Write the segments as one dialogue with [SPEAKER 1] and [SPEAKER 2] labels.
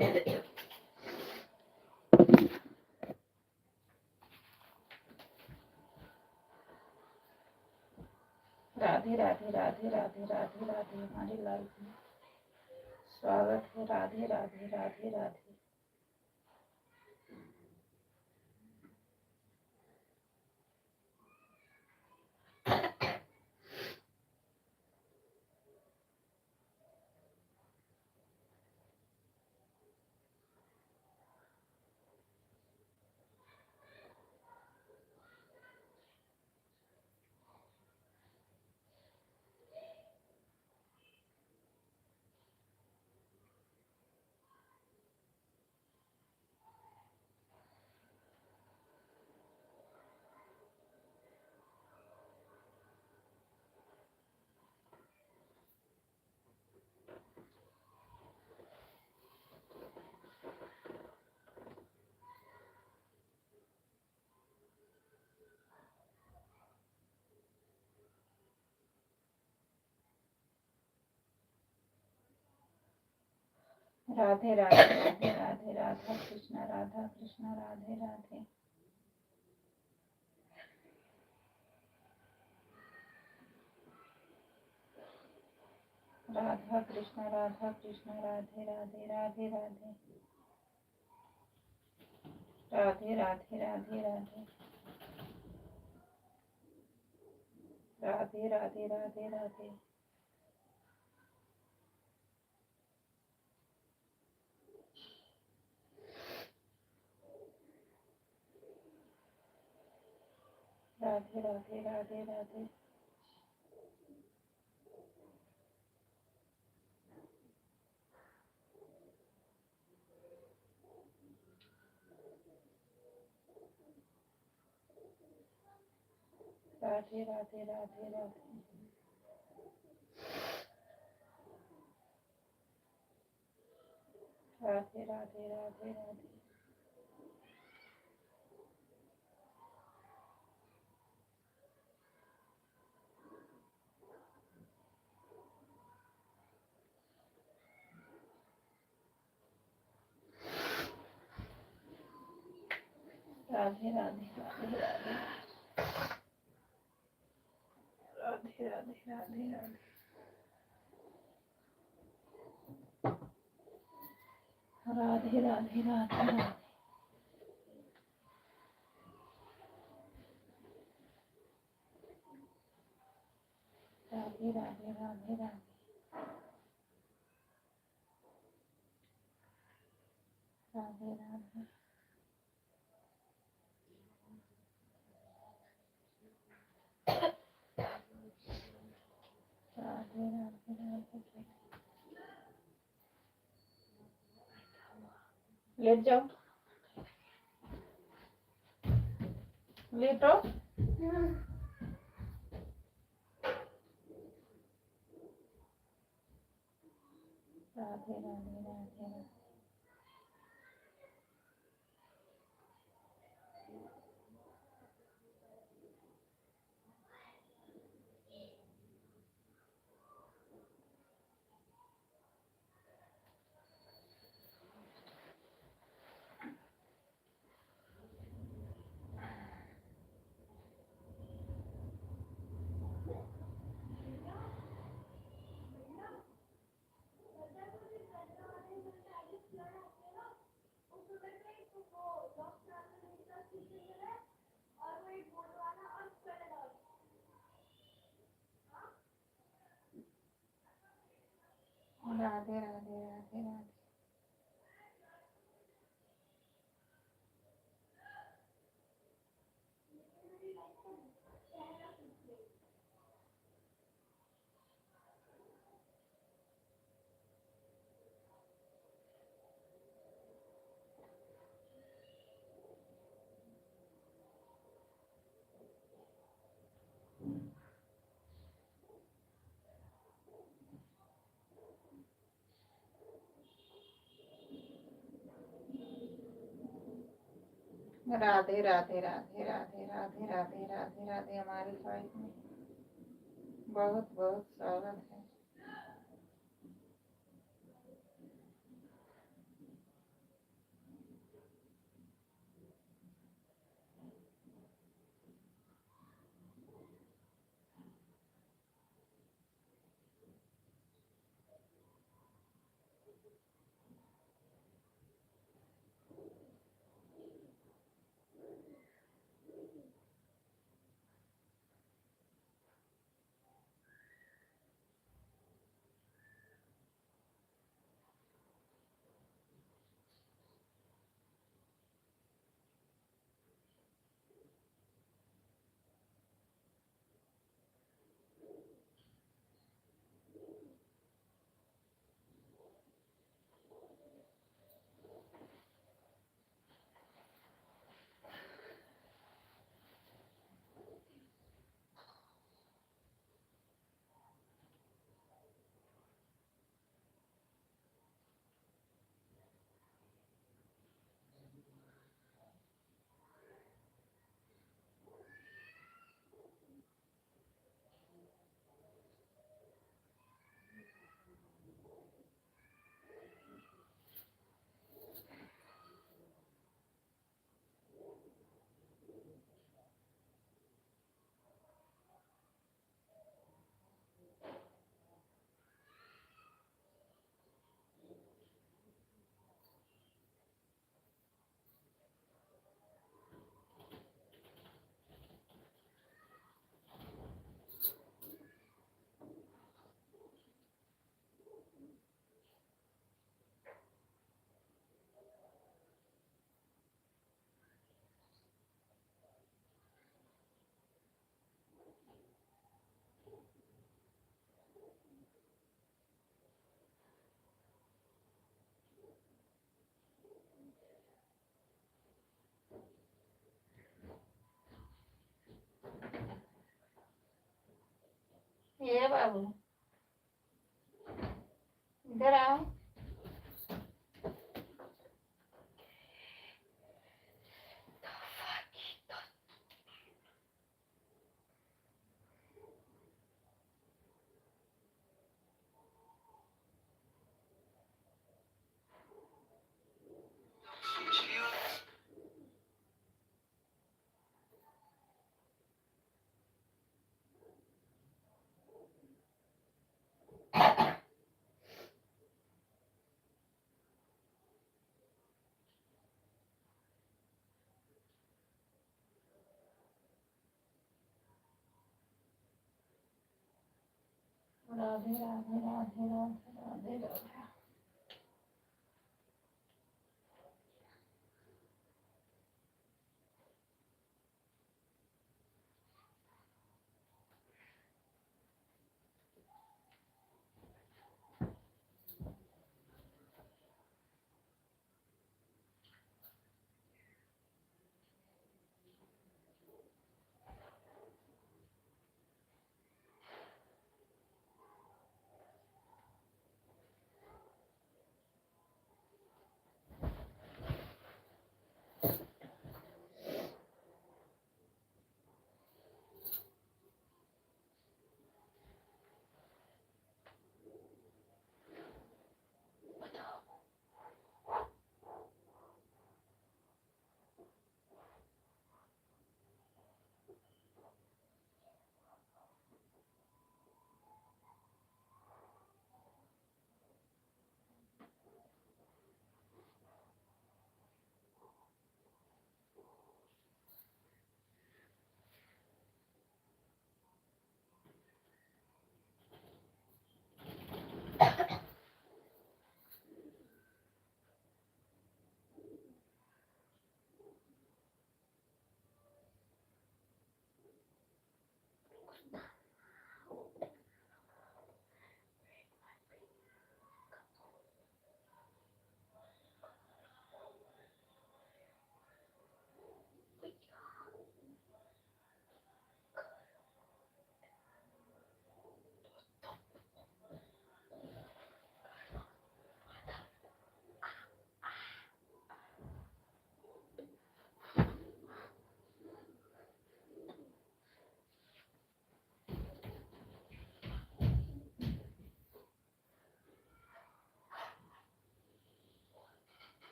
[SPEAKER 1] राधे राधे राधे राधे राधे राधे हमारी लाइफ में स्वागत है। राधे राधे राधे राधे। राधे राधे राधे राधे राधा कृष्ण राधे राधे। राधा कृष्ण राधे राधे राधे राधे। राधे राधे राधे राधे। राधे राधे राधे राधे। राधे राधे राधे राधे। राधे राधे राधे राधे। राधे राधे राधे राधे। राधे राधे राधे राधे। राधे राधे राधे राधे। राधे राधे राधे राधे। राधे राधे राधे राधे। राधे राधे। राधे राधे राधे। लेट जाओ, लेटो। राधे राधे राधे राधे। राधे राधे राधे राधे। राधे राधे राधे राधे राधे राधे राधे राधे हमारी लाइफ में बहुत बहुत स्वागत है। ये बाबू इधर आओ। राधे राधे राधे राधे राधे राधे।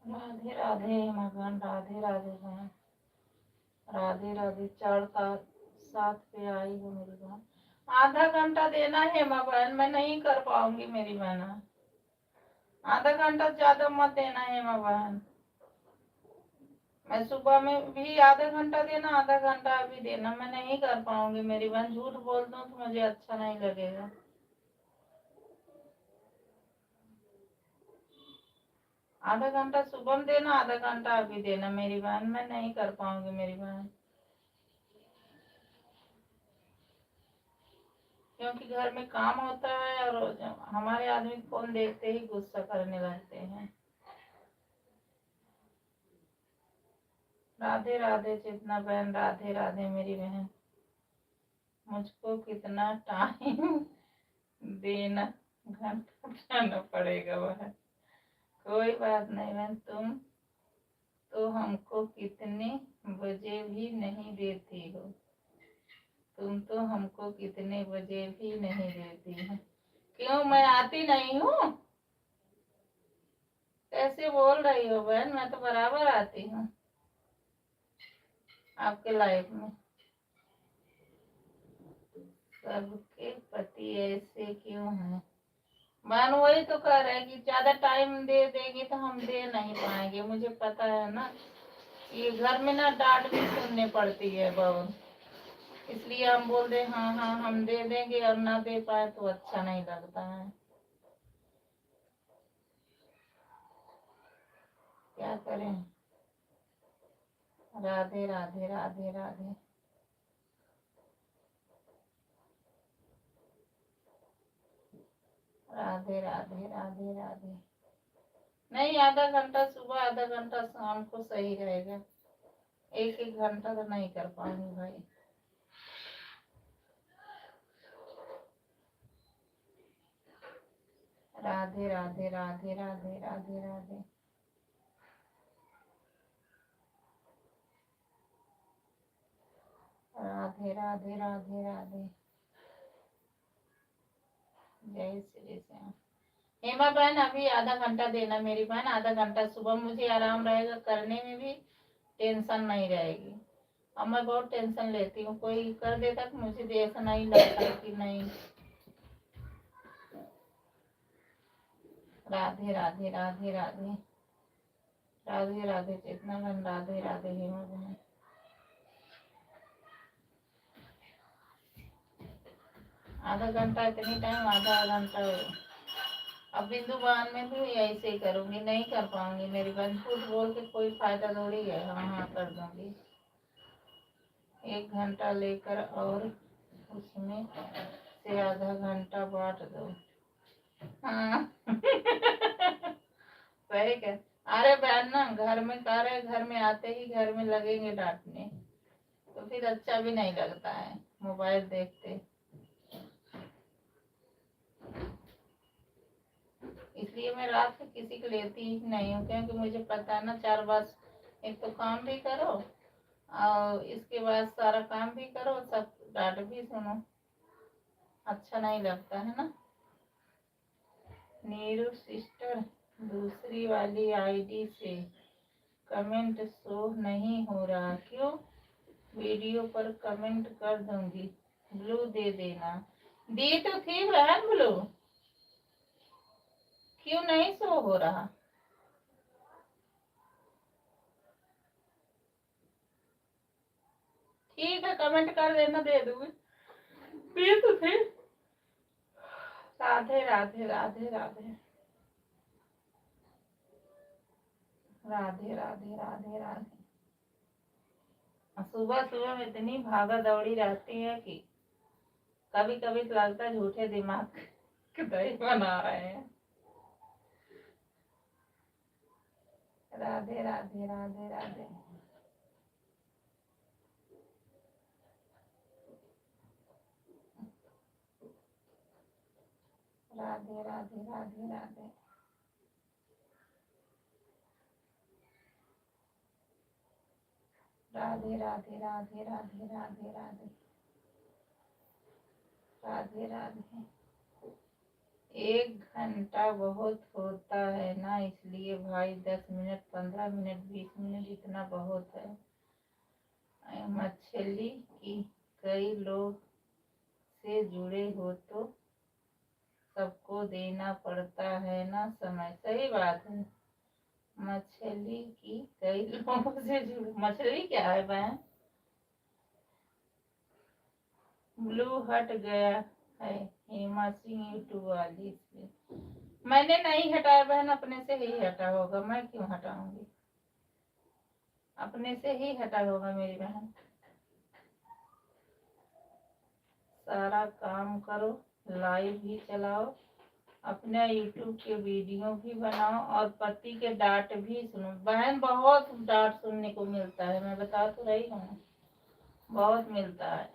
[SPEAKER 1] राधे राधे मगन, राधे राधे बहन, राधे राधे। 4-7 पे आई हो मेरी बहन। आधा घंटा देना है माँ बहन, मैं नहीं कर पाऊंगी मेरी बहन। आधा घंटा ज्यादा मत देना है माँ बहन। मैं सुबह में भी आधा घंटा देना, आधा घंटा अभी देना। मैं नहीं कर पाऊंगी मेरी बहन, झूठ बोल दूं तो मुझे अच्छा नहीं लगेगा। आधा घंटा सुबह में देना, आधा घंटा अभी देना मेरी बहन, मैं नहीं कर पाऊंगी मेरी बहन, क्योंकि घर में काम होता है और हमारे आदमी फोन देखते ही गुस्सा करने लगते हैं। राधे राधे चेतना बहन, राधे राधे मेरी बहन। मुझको कितना टाइम देना, घंटा जाना पड़ेगा वह। कोई बात नहीं बहन, तुम तो हमको कितने बजे भी नहीं देती हो, तुम तो हमको कितने बजे भी नहीं देती हो। क्यों, मैं आती नहीं हूँ? कैसे बोल रही हो बहन, मैं तो बराबर आती हूँ आपके लाइफ में। सबके पति ऐसे क्यों हैं? मान वही तो कह रहे हैं कि ज्यादा टाइम दे देगी तो हम दे नहीं पाएंगे। मुझे पता है ना, ये घर में ना डांट भी सुनने पड़ती है बहुत, इसलिए हम बोल दे हाँ हाँ हम दे देंगे, और ना दे पाए तो अच्छा नहीं लगता है। क्या करें। राधे राधे राधे राधे। राधे राधे राधे राधे। नहीं, आधा घंटा सुबह, आधा घंटा शाम को सही रहेगा। एक एक घंटा तो नहीं कर पाऊंगी भाई। राधे राधे राधे राधे राधे राधे। राधे राधे राधे राधे। जय श्री श्याम। हेमा बहन, अभी आधा घंटा देना मेरी बहन, आधा घंटा सुबह, मुझे आराम रहेगा, करने में भी टेंशन नहीं रहेगी। अब मैं बहुत टेंशन लेती हूँ, कोई कर देता तो मुझे ऐसा नहीं लगता कि नहीं। राधे राधे राधे राधे। राधे राधे चेतना बहन, राधे राधे हेमा बहन। आधा घंटा इतनी टाइम, आधा घंटा। अब बिंदु बहन में भी ऐसे ही करूंगी, नहीं कर पाऊंगी मेरी बहन, झूठ बोल के कोई फायदा थोड़ी है। हाँ हाँ कर दूंगी। 1 घंटा लेकर और उसमें से आधा घंटा बांट दो। हाँ सही कह। अरे बहन ना, घर में कर रहे, घर में आते ही घर में लगेंगे डांटने, तो फिर अच्छा भी नहीं लगता है मोबाइल देखते। इसलिए मैं रात को किसी को लेती ही नहीं हूँ, क्योंकि मुझे पता है ना, 4 बार एक तो काम भी करो और इसके बाद सारा काम भी करो, सब डांट भी सुनो, अच्छा नहीं लगता है ना। नीरू सिस्टर, दूसरी वाली आईडी से कमेंट शो नहीं हो रहा, क्यों? वीडियो पर कमेंट कर दूंगी, ब्लू दे देना। दी तो थी बहन ब्लू, क्यों नहीं शो हो रहा? ठीक है, कमेंट कर देना, दे दूंगी। दी तो थी। राधे राधे राधे राधे। राधे राधे राधे राधे। सुबह सुबह में इतनी भागा दौड़ी रहती है कि कभी कभी तो लगता है झूठे दिमाग के दही बना रहे हैं। राधे राधे राधे राधे। राधे राधे राधे राधे। राधे राधे राधे राधे राधे राधे। राधे राधे। 1 घंटा बहुत होता है ना, इसलिए भाई 10 मिनट, 15 मिनट, 20 मिनट इतना बहुत है। मछली की कई लोग से जुड़े हो तो सबको देना पड़ता है ना समय। सही बात है, मछली की कई लोगों से जुड़ी। मछली क्या है बहन? ब्लू हट गया है हेमा सिंह यूट्यूब वाली से। मैंने नहीं हटाया बहन, अपने से ही हटा होगा, मैं क्यों हटाऊंगी? अपने से ही हटा होगा मेरी बहन। सारा काम करो, लाइव भी चलाओ, अपने यूट्यूब के वीडियो भी बनाओ और पति के डांट भी सुनो। बहन बहुत डांट सुनने को मिलता है, मैं बता तो रही हूँ, बहुत मिलता है।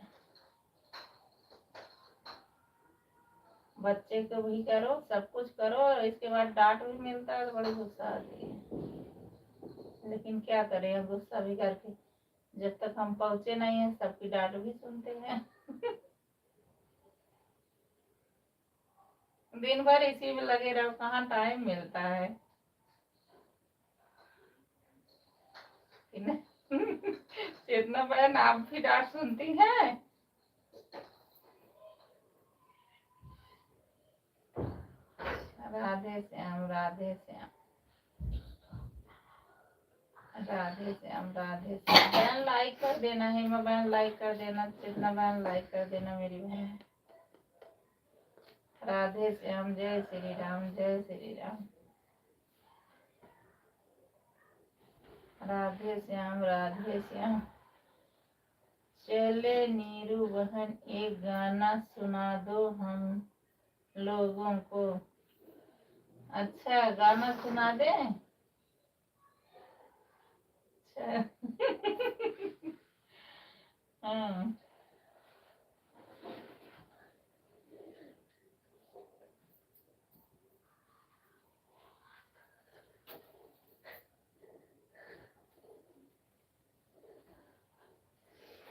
[SPEAKER 1] बच्चे को भी करो, सब कुछ करो और इसके बाद डांट भी मिलता है तो बड़ी गुस्सा आती है। लेकिन क्या करें, अब गुस्सा भी करके जब तक हम पहुंचे नहीं है सबकी डांट भी सुनते हैं। दिन भर इसी में लगे रहो, कहाँ टाइम मिलता है इतना बहन आप भी डांट सुनती हैं। राधे श्याम राधे श्याम राधे श्याम राधे श्याम। बहन लाइक कर देना है, मैं बहन लाइक कर देना, जितना बहन लाइक कर देना मेरी बहन। राधे श्याम, जय श्री राम, जय श्री राम। राधे श्याम राधे श्याम। चले नीरू बहन एक गाना सुना दो हम लोगों को। अच्छा गाना सुना दे। अच्छा हाँ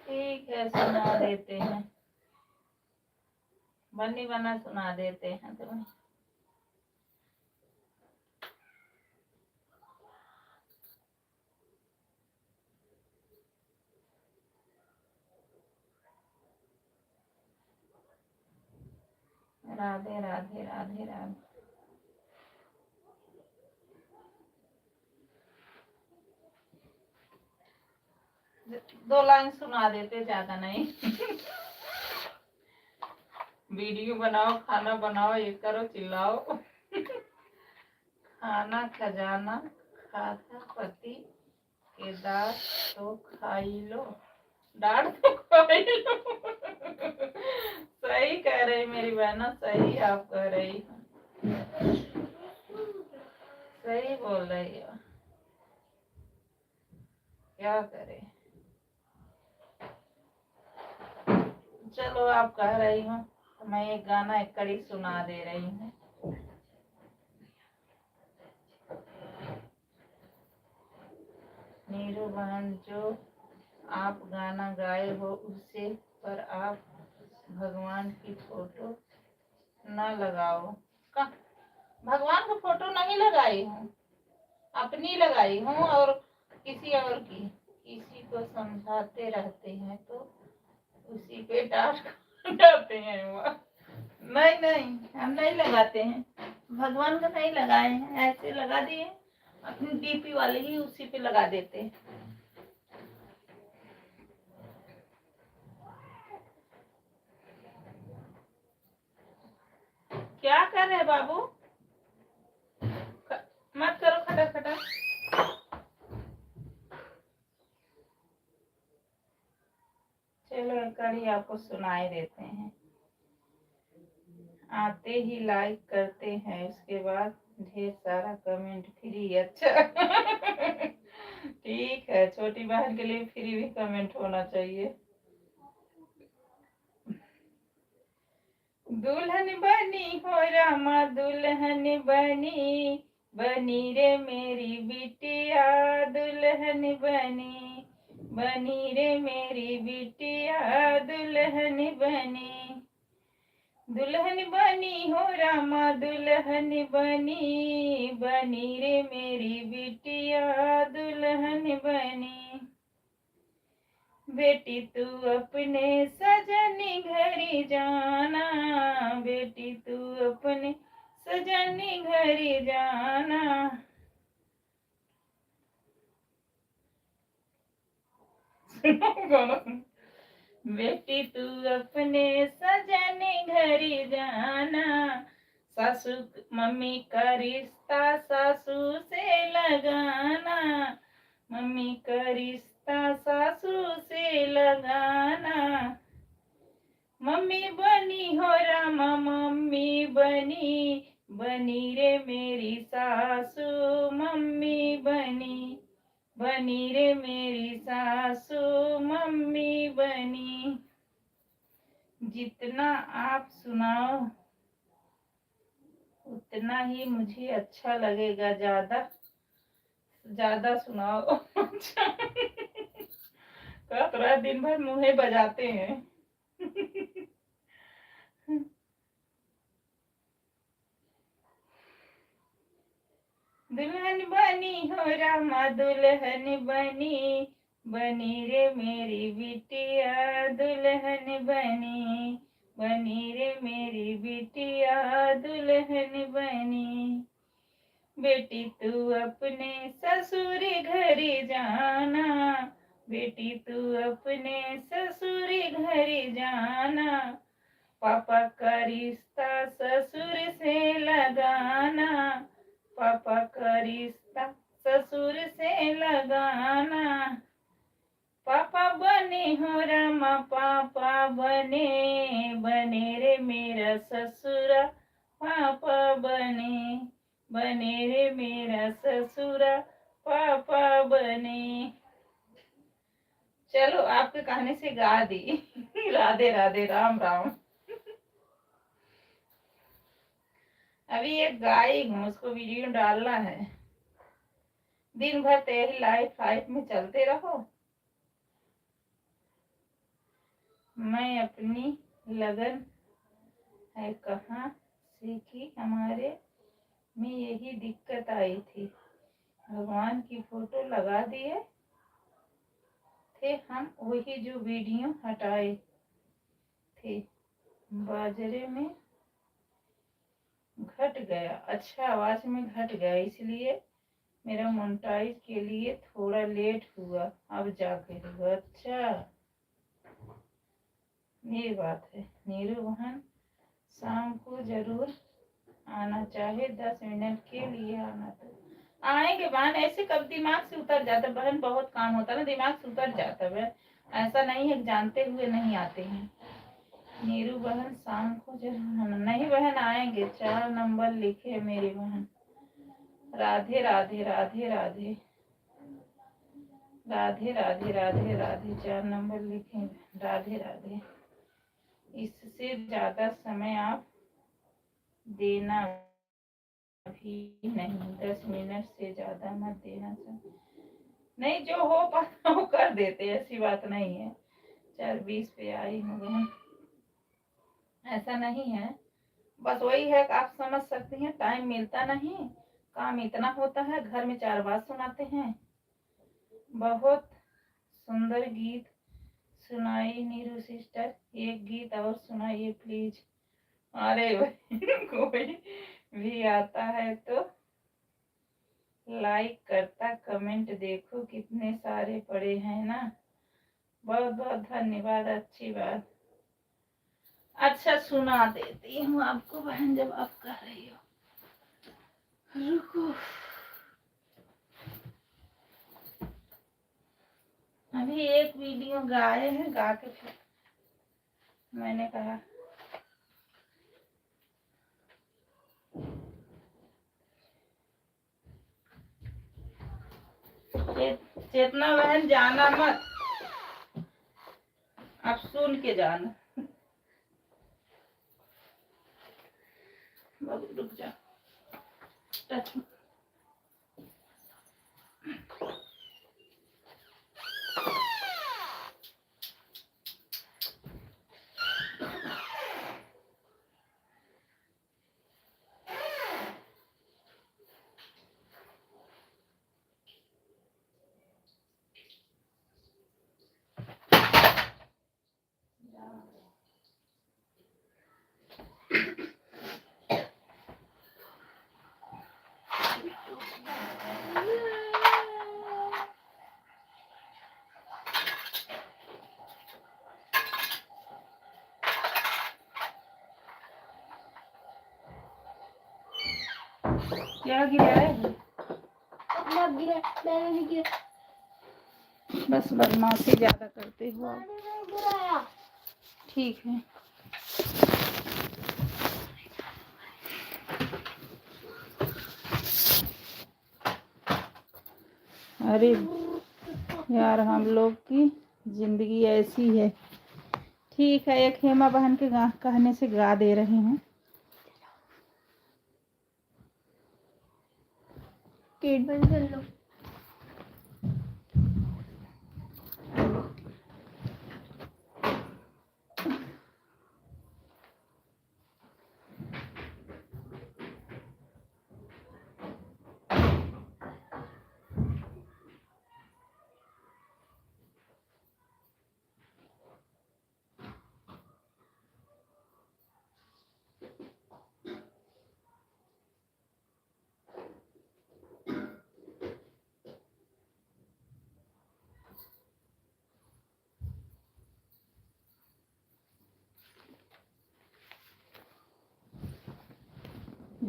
[SPEAKER 1] ठीक है, सुना देते हैं, बनी बना सुना देते हैं तुम्हें। राधे राधे राधे राधे। दो लाइन सुना देते, ज्यादा नहीं। वीडियो बनाओ, खाना बनाओ, ये करो, चिल्लाओ। खाना खजाना खाता पति के दांत तो खाई लो, डांट तो खाई लो। सही कह रही मेरी बहना, सही आप कह रही, सही बोल रही हो। क्या करें, चलो आप कह रही हो तो मैं एक गाना एक कड़ी सुना दे रही हूँ। नीरू बहन, जो आप गाना गाए हो उससे पर आप भगवान की फोटो न लगाओ। का भगवान का फोटो नहीं लगाई हूँ, अपनी लगाई हूँ और किसी और की। किसी को समझाते रहते हैं तो उसी पे डांट जाते हैं वो। नहीं नहीं हम नहीं लगाते हैं, भगवान का नहीं लगाए हैं, ऐसे लगा दिए अपनी डीपी वाले ही उसी पे लगा देते हैं। क्या कर रहे बाबू, मत करो खटर खटर। चलो एक कड़ी आपको सुनाई देते हैं। आते ही लाइक करते हैं, उसके बाद ढेर सारा कमेंट फ्री। अच्छा ठीक है, छोटी बहन के लिए फ्री भी कमेंट होना चाहिए। दुल्हन बनी हो रामा दुल्हन बनी, बनी रे मेरी बिटिया दुल्हन बनी, बनी रे मेरी बिटिया दुल्हन बनी। दुल्हन बनी हो रामा दुल्हन बनी, बनी रे मेरी बिटिया दुल्हन बनी। बेटी तू अपने सजनी घरी जाना, बेटी तू अपने सजनी घरी जाना, बेटी तू अपने सजने घर जाना, सासू मम्मी का रिश्ता सासू से लगाना, मम्मी का रिश्ता सासू से लगाना। मम्मी बनी हो रामा मम्मी बनी रे मेरी सासू, मम्मी बनी रे मेरी सासू, मम्मी बनी। जितना आप सुनाओ उतना ही मुझे अच्छा लगेगा, ज्यादा ज्यादा सुनाओ। क्या तो दिन भर मुँहे बजाते हैं। दुल्हन बनी हो रामा दुल्हन बनी रे मेरी बिटिया, दुल्हन बनी रे मेरी बिटिया, दुल्हन बनी। बेटी तू अपने ससुर घर जाना, बेटी तू अपने ससुर घर जाना, पापा का रिश्ता ससुर से लगाना, पापा का रिश्ता ससुर से लगाना। पापा बने हो रामा पापा बने रे मेरा ससुरा, पापा बने रे मेरा ससुरा, पापा बने। चलो आपके कहने से गा दी। राधे राधे, राम राम। अभी एक गाई हूँ, उसको वीडियो डालना है। दिन भर तेरी लाइफ में चलते रहो। मैं अपनी लगन है कहाँ सीखी, हमारे में यही दिक्कत आई थी। भगवान की फोटो लगा दिए थे हम, वही जो वीडियो हटाए थे बाजरे में घट गया। अच्छा, आवाज में घट गया, इसलिए मेरा मोनेटाइज के लिए थोड़ा लेट हुआ, अब जाके हुआ। अच्छा, ये बात है। नीरू बहन शाम को जरूर आना, चाहे 10 मिनट के लिए आना। तो आएंगे बहन, ऐसे कब दिमाग से उतर जाता बहन, बहुत काम होता है ना, दिमाग से उतर जाता है। ऐसा नहीं है जानते हुए नहीं आते हैं। नीरू बहन शाम को जरूर आना। नहीं बहन आएंगे, 4 नंबर लिखे मेरी बहन। राधे राधे राधे राधे राधे राधे राधे राधे, 4 नंबर लिखे। राधे राधे। इससे ज्यादा समय आप देना भी नहीं, 10 मिनट से ज्यादा मत देना। नहीं, जो हो पाता वो कर देते, ऐसी बात नहीं है। 4:20 पे आई हूँ बहन, ऐसा नहीं है। बस वही है कि आप समझ सकती हैं, टाइम मिलता नहीं, काम इतना होता है, घर में 4 बात सुनाते हैं। बहुत सुंदर गीत सुनाई नीरू सिस्टर, एक गीत और सुनाइए प्लीज। अरे भाई, कोई भी आता है तो लाइक करता, कमेंट देखो कितने सारे पड़े हैं ना। बहुत बहुत धन्यवाद, अच्छी बात। अच्छा, सुना देती हूँ आपको बहन, जब आप कह रही हो। रुको, अभी एक वीडियो गाए हैं, गा के फिर मैंने कहा चेतना बहन जाना मत, आप सुन के जाना। बाबू रुक जा, टच। क्या गिरा है?
[SPEAKER 2] गिरा, मैंने नहीं गिरा।
[SPEAKER 1] बस बदमाशी ज्यादा करते हो आप।
[SPEAKER 2] मैंने नहीं गिराया।
[SPEAKER 1] ठीक है। अरे यार हम लोग की जिंदगी ऐसी है। ठीक है, एक हेमा बहन के कहने से गा दे रहे हैं।
[SPEAKER 2] गेट बंद कर लो।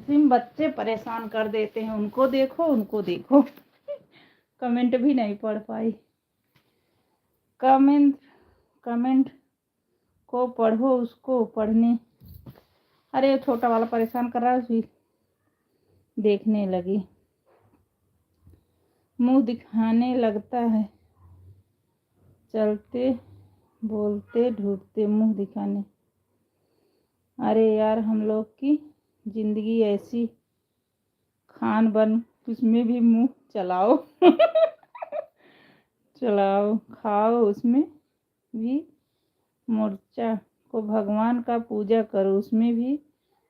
[SPEAKER 1] जिम बच्चे परेशान कर देते हैं, उनको देखो उनको देखो। कमेंट भी नहीं पढ़ पाई। कमेंट कमेंट को पढ़ो, उसको पढ़ने। अरे छोटा वाला परेशान कर रहा है, उसी देखने लगी, मुंह दिखाने लगता है। चलते बोलते ढूंढते मुंह दिखाने। अरे यार हम लोग की जिंदगी ऐसी, खान बन उसमें भी मुंह चलाओ। चलाओ, खाओ उसमें भी। मोर्चा को भगवान का पूजा करो, उसमें भी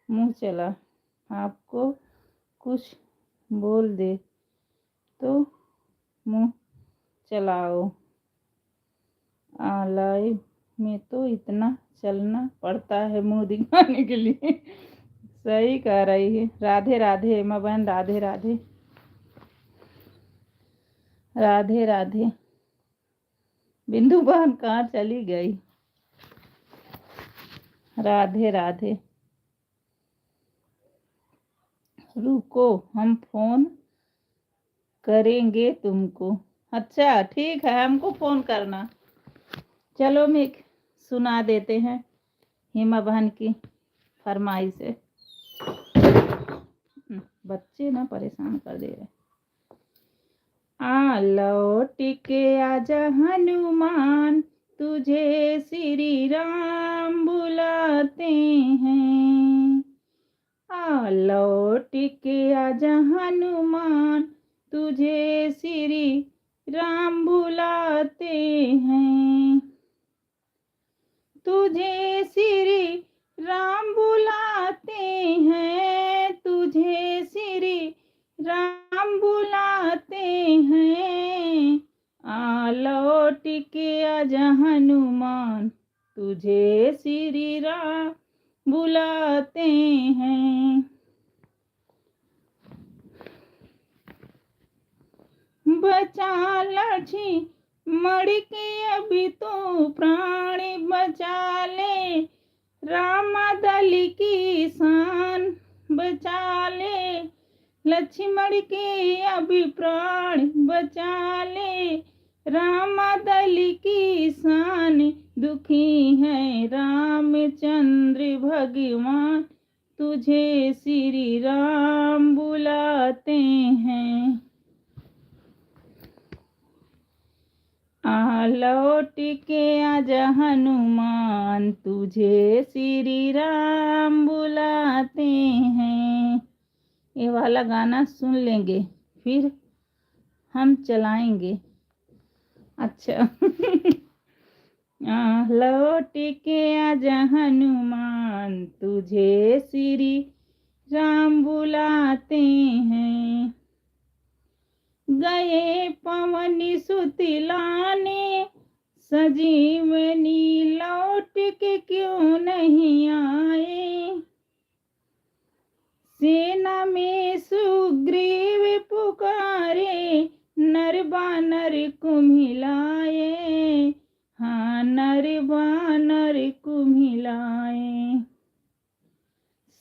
[SPEAKER 1] मुंह चला। आपको कुछ बोल दे तो मुंह चलाओ। लाइव में तो इतना चलना पड़ता है मुंह दिखाने के लिए। सही कह रही है। राधे राधे हेमा बहन, राधे राधे, राधे राधे। बिंदु बहन कहाँ चली गई? राधे राधे। रुको, हम फोन करेंगे तुमको। अच्छा ठीक है, हमको फोन करना। चलो मैं सुना देते हैं हेमा बहन की फरमाइश है। बच्चे ना परेशान कर दे रहे। लौट के आजा हनुमान, तुझे श्री राम बुलाते हैं। लौट के आजा हनुमान, तुझे श्री राम बुलाते हैं। तुझे श्री राम बुलाते हैं, तुझे श्री राम बुलाते हैं। लौट के आजा हनुमान, तुझे श्री राम बुलाते हैं। बचा लक्ष्मी मर के अभी तो प्राण बचा ले, रामा दल की शान बचा ले। लक्ष्मण के अभी प्राण बचा ले, रामा दल की शान। दुखी है रामचंद्र भगवान, तुझे श्री राम बुलाते हैं। लौट के आजा हनुमान, तुझे श्री राम बुलाते हैं। ये वाला गाना सुन लेंगे, फिर हम चलाएंगे। अच्छा। लौट के आजा हनुमान, तुझे श्री राम बुलाते हैं। गए पवन सुत लाने, संजीवनी लौट के क्यों नहीं आए। सेना में सुग्रीव पुकारे, नर बानर कुम्हिलाए। हाँ नर बानर कुम्हिलाए।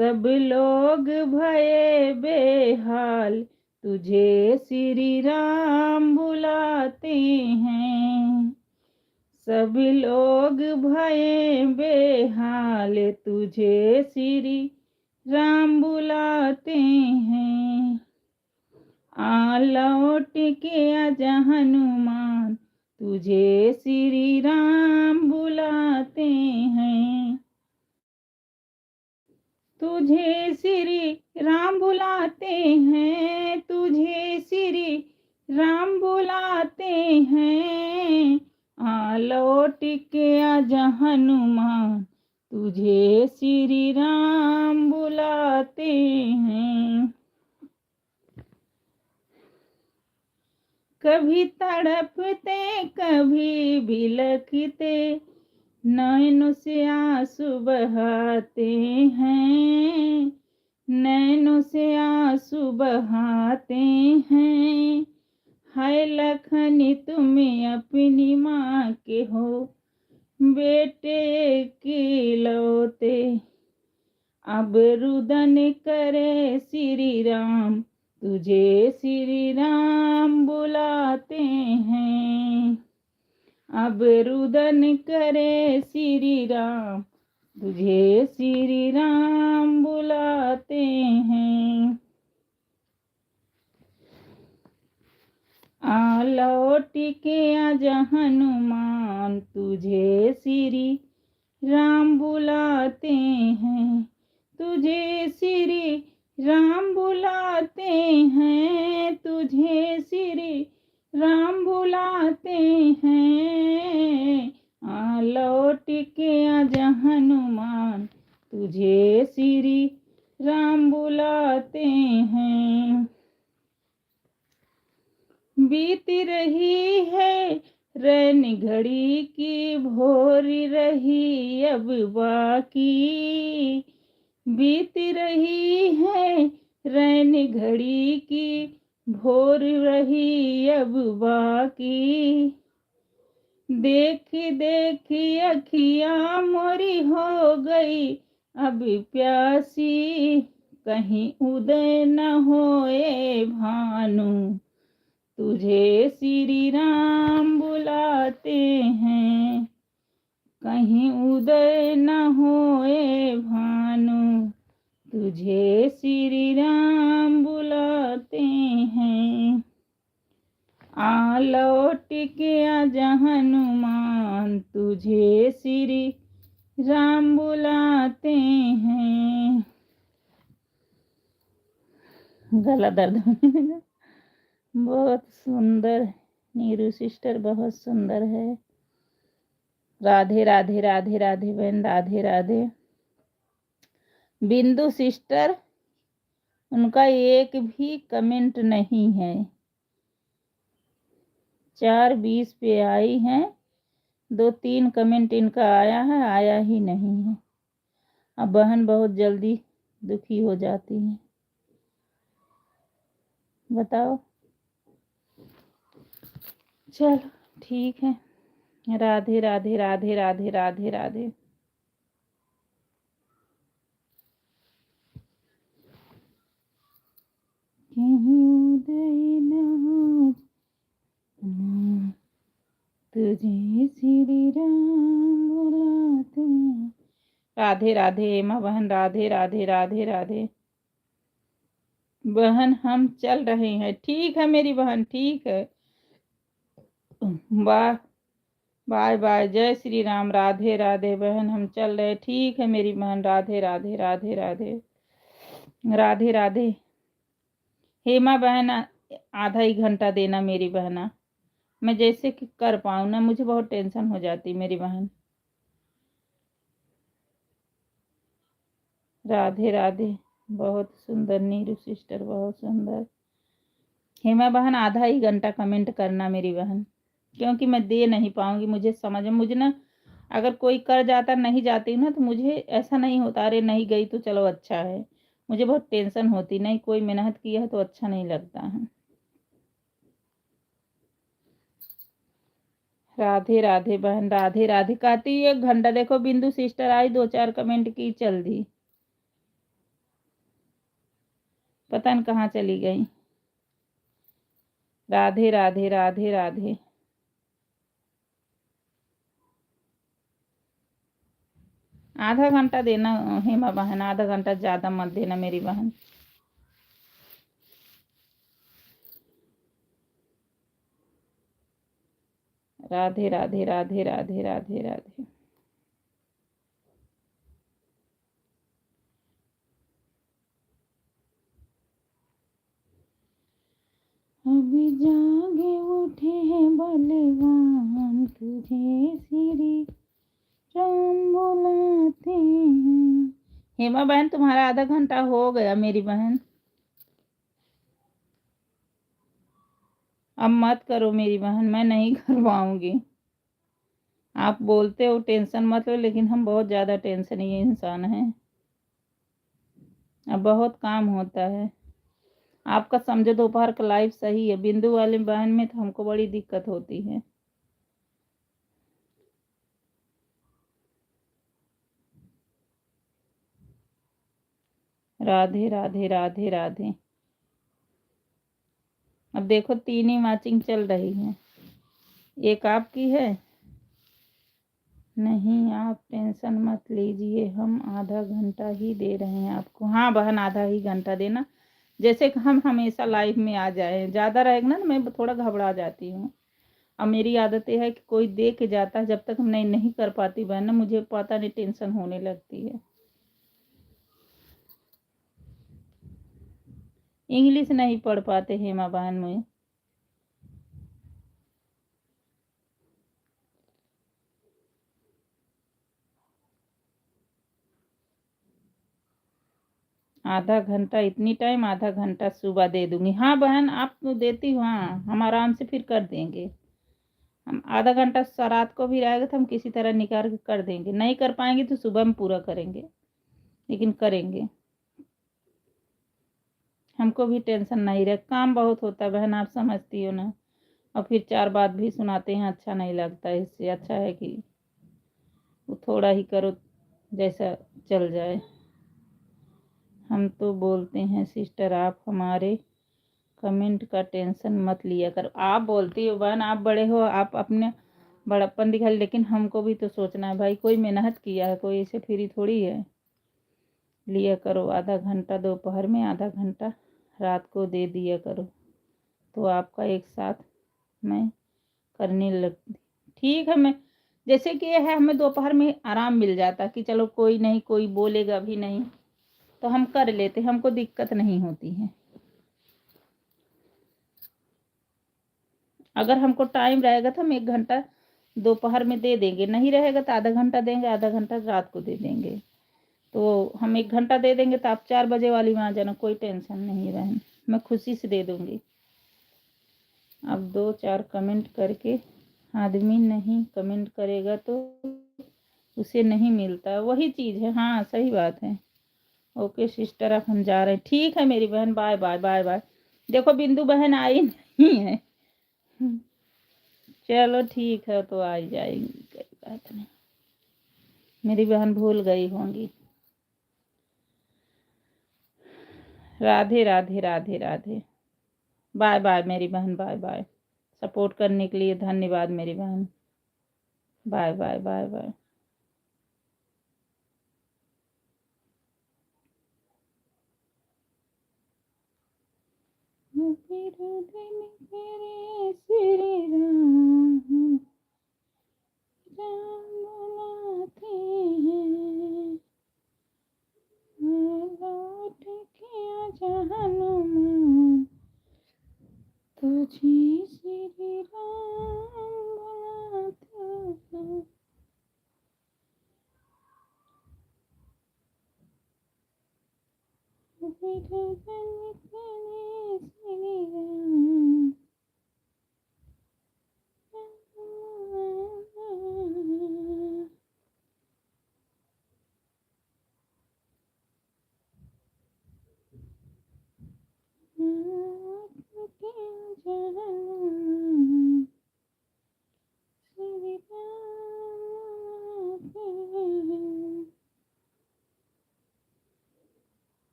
[SPEAKER 1] सब लोग भये बेहाल, तुझे श्री राम बुलाते हैं। सब लोग भये बेहाल, तुझे श्री राम बुलाते हैं। आ लौट के आजा हनुमान, तुझे श्री राम बुलाते हैं। तुझे श्री राम बुलाते हैं, तुझे श्री राम बुलाते हैं। आ लौट के आजा हनुमान, तुझे श्री राम बुलाते हैं। कभी तड़पते कभी बिलखते, नैनों से आंसू बहाते हैं। नैनों से आंसू बहाते हैं। हाय लखनी तुम अपनी माँ के हो, बेटे की लौते। अब रुदन करे श्री राम, तुझे श्री राम बुलाते हैं। अब रुदन करे श्री राम, तुझे श्री राम बुलाते हैं। आ लौट के आजा हनुमान, तुझे श्री राम बुलाते हैं। तुझे श्री राम बुलाते हैं, तुझे श्री राम बुलाते हैं। आ लौट के आजा हनुमान, तुझे श्री राम बुलाते हैं। बीत रही है रैन घड़ी की, भोर रही अब बाकी। बीत रही है रैन घड़ी की, भोर रही अब बाकी। देख देख अखियाँ मोरी हो गई अब प्यासी, कहीं उदय न होए भानु, तुझे श्री राम बुलाते हैं। कहीं उदय न होए भानु, तुझे श्री राम बुलाते हैं। आ लौट के आजा हनुमान, तुझे श्री राम बुलाते हैं। गला दर्द बहुत सुंदर, नीरू सिस्टर बहुत सुंदर है। राधे राधे राधे राधे बहन, राधे राधे। बिंदु सिस्टर, उनका एक भी कमेंट नहीं है। 4:20 पे आई हैं, 2-3 कमेंट इनका आया है, आया ही नहीं है। अब बहन बहुत जल्दी दुखी हो जाती है। बताओ। चलो ठीक है। राधे राधे राधे राधे राधे राधे। तुझे श्री राम बुलाते हैं। राधे राधे एमा बहन, राधे राधे राधे राधे बहन। हम चल रहे हैं। ठीक है मेरी बहन, ठीक है। Bye bye bye. जय श्री राम। राधे राधे बहन, हम चल रहे। ठीक है मेरी बहन। राधे राधे राधे राधे राधे राधे। हेमा बहन, आधा ही घंटा देना मेरी बहना। मैं जैसे कि कर पाऊँ ना, मुझे बहुत टेंशन हो जाती मेरी बहन। राधे राधे। बहुत सुंदर नीरू सिस्टर, बहुत सुंदर। हेमा बहन, आधा ही घंटा कमेंट करना मेरी बहन, क्योंकि मैं दे नहीं पाऊंगी। मुझे समझ में, मुझे ना अगर कोई कर जाता नहीं जाती ना, तो मुझे ऐसा नहीं होता अरे नहीं गई तो चलो अच्छा है। मुझे बहुत टेंशन होती, नहीं कोई मेहनत किया है तो अच्छा नहीं लगता है। राधे राधे बहन, राधे राधे। कहती 1 घंटा। देखो बिंदु सिस्टर आई, 2-4 कमेंट की, चल दी। पता नहीं कहाँ चली गई। राधे राधे राधे राधे। आधा घंटा देना हेमा बहन, आधा घंटा ज़्यादा मत देना मेरी बहन। राधे राधे राधे राधे राधे राधे। अभी जागे उठे हैं बलवान, तुझे श्री राम बुलाते हैं। हेमा बहन तुम्हारा आधा घंटा हो गया मेरी बहन, अब मत करो मेरी बहन, मैं नहीं कर पाऊंगी। आप बोलते हो टेंशन मत लो, लेकिन हम बहुत ज़्यादा टेंशनी इंसान हैं। अब बहुत काम होता है। आपका समझो दोपहर का लाइफ सही है, बिंदु वाले बहन में तो हमको बड़ी दिक्कत होती है। राधे राधे राधे राधे। अब देखो 3 ही मैचिंग चल रही है, एक आपकी है। नहीं आप टेंशन मत लीजिए, हम आधा घंटा ही दे रहे हैं आपको। हाँ बहन आधा ही घंटा देना, जैसे कि हम हमेशा लाइफ में आ जाए। ज़्यादा रहेगा ना मैं थोड़ा घबरा जाती हूँ। अब मेरी आदत ये है कि कोई दे के जाता है, जब तक हम नहीं कर पाती बहन ना, मुझे पता नहीं टेंशन होने लगती है। इंग्लिश नहीं पढ़ पाते हेमा बहन में। आधा घंटा इतनी टाइम, आधा घंटा सुबह दे दूंगी। हाँ बहन आप तो देती हो, हाँ हम आराम से फिर कर देंगे। हम आधा घंटा रात को भी रहेगा तो हम किसी तरह निकाल के कर देंगे। नहीं कर पाएंगे तो सुबह में पूरा करेंगे, लेकिन करेंगे। हमको भी टेंशन नहीं रहे, काम बहुत होता है बहन, आप समझती हो ना। और फिर 4 बात भी सुनाते हैं, अच्छा नहीं लगता है। इससे अच्छा है कि वो थोड़ा ही करो, जैसा चल जाए। हम तो बोलते हैं सिस्टर आप हमारे कमेंट का टेंशन मत लिया कर। आप बोलती हो बहन, आप बड़े हो, आप अपने बड़प्पन दिखा, लेकिन हमको भी तो सोचना है भाई, कोई मेहनत किया है, कोई ऐसे फ्री थोड़ी है। लिया करो आधा घंटा दोपहर में, आधा घंटा रात को दे दिया करो, तो आपका एक साथ मैं करने लगती। ठीक है, मैं जैसे कि यह है, हमें दोपहर में आराम मिल जाता कि चलो कोई नहीं, कोई बोलेगा भी नहीं, तो हम कर लेते, हमको दिक्कत नहीं होती है। अगर हमको टाइम रहेगा तो हम 1 घंटा दोपहर में दे देंगे, नहीं रहेगा तो आधा घंटा देंगे, आधा घंटा रात को दे देंगे। तो हम 1 घंटा दे देंगे तो आप 4 बजे वाली में आ जाना, कोई टेंशन नहीं बहन, मैं खुशी से दे दूंगी। अब 2-4 कमेंट करके आदमी नहीं कमेंट करेगा तो उसे नहीं मिलता, वही चीज़ है। हाँ सही बात है। ओके सिस्टर अब हम जा रहे हैं। ठीक है मेरी बहन, बाय बाय बाय बाय। देखो बिंदु बहन आई नहीं है। चलो ठीक है, तो आ ही जाएगी, कोई बात नहीं। मेरी बहन भूल गई होंगी। राधे राधे राधे राधे। बाय बाय मेरी बहन, बाय बाय। सपोर्ट करने के लिए धन्यवाद मेरी बहन। Bye bye bye bye. तेरे दिन तेरे श्री राम राम बुलाते हैं, लौट के आजा हनुमान, तुझे श्री राम बुलाते हैं। तेरे दिन तेरे श्री राम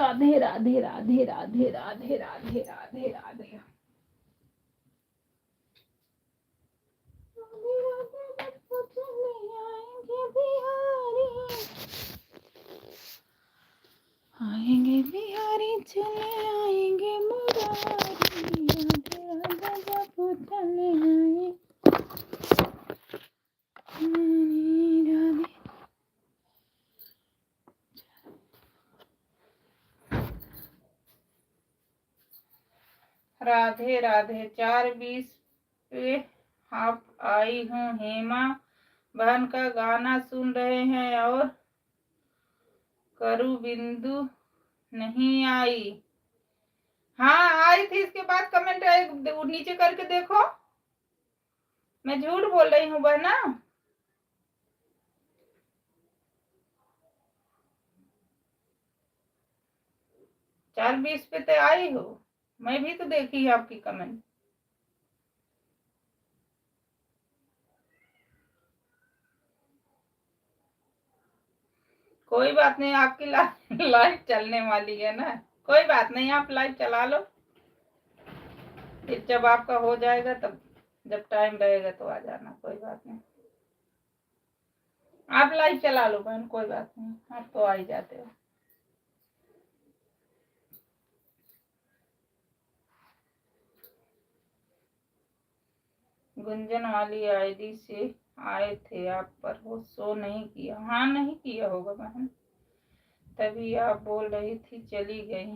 [SPEAKER 1] राधे राधे राधे राधे राधे राधे राधे राधे। आएंगे बिहारी चले आएंगे मुरारी, राधे राधे बाबू चले आए राधे राधे राधे। 4:20 पे आप आई हूँ। हेमा बहन का गाना सुन रहे हैं और करू बिंदु नहीं आई। हाँ आई थी, इसके बाद कमेंट नीचे करके देखो। मैं झूठ बोल रही हूँ बहना। चार 20 पे तो आई हो, मैं भी तो देखी है आपकी कमेंट। कोई बात नहीं, आपकी लाइव चलने वाली है ना, कोई बात नहीं, आप लाइव चला लो, फिर जब आपका हो जाएगा तब जब टाइम रहेगा तो आ जाना, कोई बात नहीं। आप लाइव चला लो बहन, कोई बात नहीं, आप तो आ ही जाते हो। गुंजन वाली आईडी से आए थे आप, पर वो शो नहीं किया। हाँ नहीं किया होगा बहन, तभी आप बोल रही थी चली गई।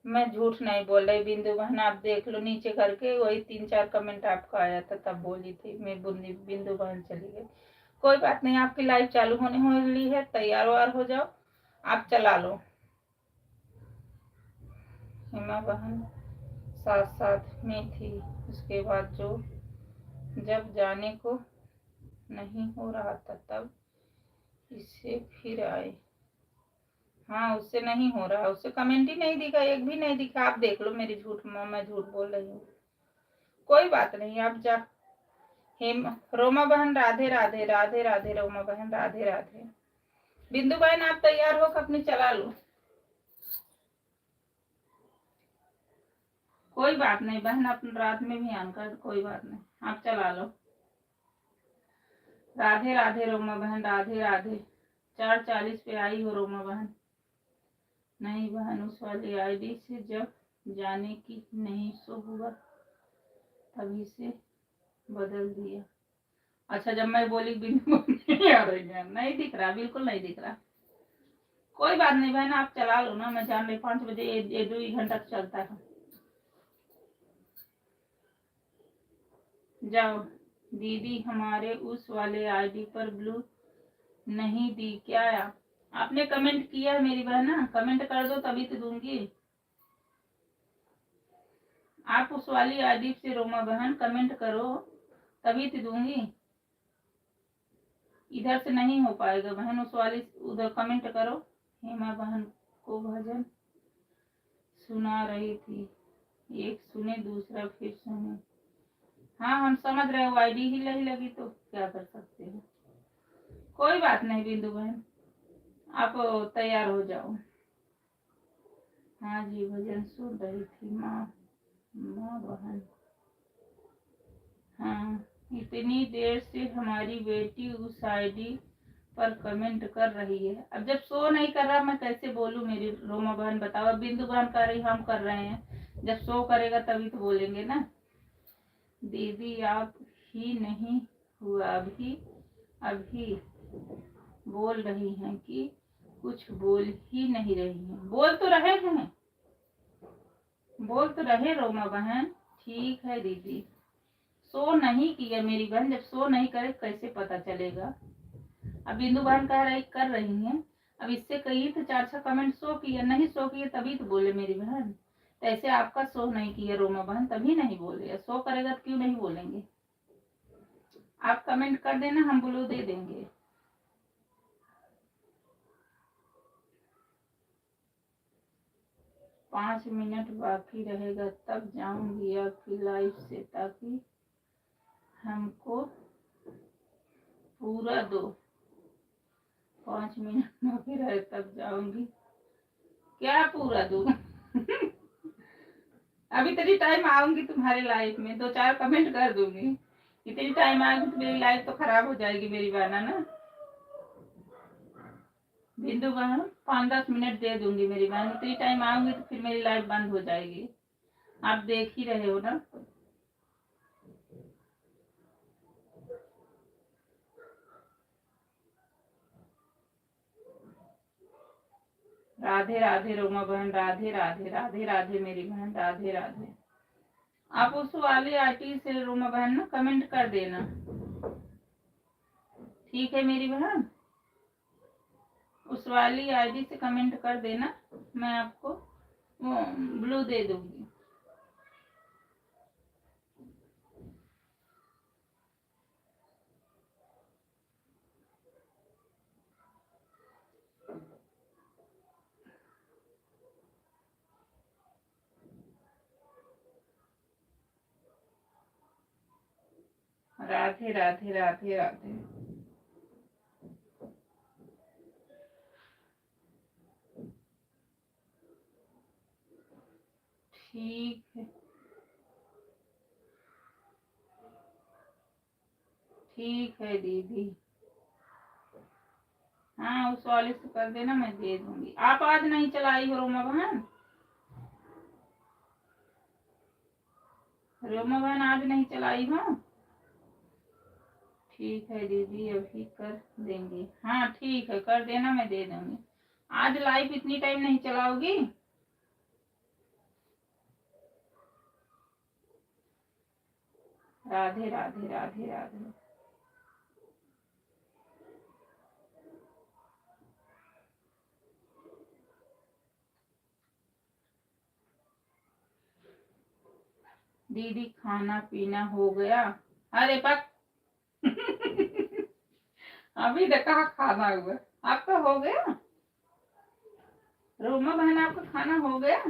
[SPEAKER 1] मैं झूठ नहीं बोल रही बिंदु बहन, आप देख लो नीचे करके, वही 3-4 कमेंट आपका आया था, तब बोली थी मैं बिंदु बहन चली गई। कोई बात नहीं, आपकी लाइव चालू होने वाली है, तैयार वार हो जाओ, आप चला लो। हेमा बहन साथ साथ में थी, उसके बाद जब जाने को नहीं हो रहा था तब इससे फिर आए। हाँ उससे नहीं हो रहा, उससे कमेंट ही नहीं दिखा, एक भी नहीं दिखा। आप देख लो मेरी झूठ, मैं झूठ बोल रही हूँ। कोई बात नहीं, आप जा। रोमा बहन राधे राधे राधे राधे, रोमा बहन राधे राधे। बिंदु बहन आप तैयार हो, अपनी चला लो। कोई बात नहीं बहन, आप रात में भी आन कर, कोई बात नहीं, आप चला लो। राधे राधे रोमा बहन राधे राधे। 4:40 पे आई हो रोमा बहन। नहीं बहन, उस वाली आईडी से जब जाने की नहीं शो हुआ तभी से बदल दिया। अच्छा, जब मैं बोली बिंदु नहीं आ रही है, नहीं दिख रहा, बिल्कुल नहीं दिख रहा। कोई बात नहीं बहन, आप चला लो ना, मैं जान रही 5 बजे 1-2 घंटा तो चलता है। जाओ दीदी, हमारे उस वाले आईडी पर ब्लू नहीं दी क्या? आपने कमेंट किया मेरी बहन, कमेंट कर दो तभी तो दूंगी। आप उस वाली आईडी से रोमा बहन कमेंट करो तभी तो दूंगी, इधर से नहीं हो पाएगा बहन, उस वाली उधर कमेंट करो। हेमा बहन को भजन सुना रही थी, एक सुने दूसरा फिर सुने। हाँ हम समझ रहे हो, आईडी ही नहीं लगी तो क्या कर सकते हो। कोई बात नहीं बिंदु बहन, आप तैयार हो जाओ। हाँ जी, भजन सुन रही थी माँ बहन। हाँ, इतनी देर से हमारी बेटी उस आईडी पर कमेंट कर रही है। अब जब शो नहीं कर रहा मैं कैसे बोलूं मेरी रोमा बहन, बताओ। बिंदु बहन कर रही, हम कर रहे हैं, जब शो करेगा तभी तो बोलेंगे ना। दीदी आप ही नहीं हुआ, अभी बोल रही हैं कि कुछ बोल ही नहीं रही हैं। बोल तो रहे रोमा बहन। ठीक है दीदी, शो नहीं किया मेरी बहन, जब शो नहीं करे कैसे पता चलेगा। अब बिंदु बहन कर रही हैं, अब इससे कही तो 4-6 कमेंट शो किया, नहीं शो किया तभी तो बोले मेरी बहन। तो ऐसे आपका शो नहीं किया रोमा बहन तभी नहीं बोले, शो करेगा तो क्यों नहीं बोलेंगे। आप कमेंट कर देना, हम ब्लू दे देंगे। पाँच मिनट बाकी रहेगा तब जाऊंगी आपकी लाइफ से, ताकि हमको पूरा दो। 5 मिनट बाकी रहे तब जाऊंगी क्या पूरा दूं? अभी तेरी टाइम आऊंगी तुम्हारे लाइफ में, 2-4 कमेंट कर दूंगी। इतनी टाइम आएगी तो मेरी लाइफ तो खराब हो जाएगी मेरी बहना ना। बिंदु बहन 5-10 मिनट दे दूंगी मेरी बहन, इतनी टाइम आऊंगी तो फिर मेरी लाइफ बंद हो जाएगी। आप देख ही रहे हो ना। राधे राधे रोमा बहन, राधे राधे, राधे राधे मेरी बहन, राधे राधे। आप उस वाली आईटी से रोमा बहन ना कमेंट कर देना, ठीक है मेरी बहन? उस वाली आईडी से कमेंट कर देना, मैं आपको वो ब्लू दे दूंगी। राधे राधे, राधे राधे। ठीक है, ठीक है दीदी। हाँ उस वाले से कर देना, मैं दे दूंगी। आप आज नहीं चलाई हो रोमा बहन? रोमा बहन आज नहीं चलाई हो? ठीक है दीदी, अभी कर देंगे। हाँ ठीक है, कर देना, मैं दे दूंगी। आज लाइव इतनी टाइम नहीं चलाओगी? राधे राधे, राधे राधे। दीदी खाना पीना हो गया? अरे पक। अभी देखा खाना हुआ, आपका हो गया? रोमा बहन आपका खाना हो गया?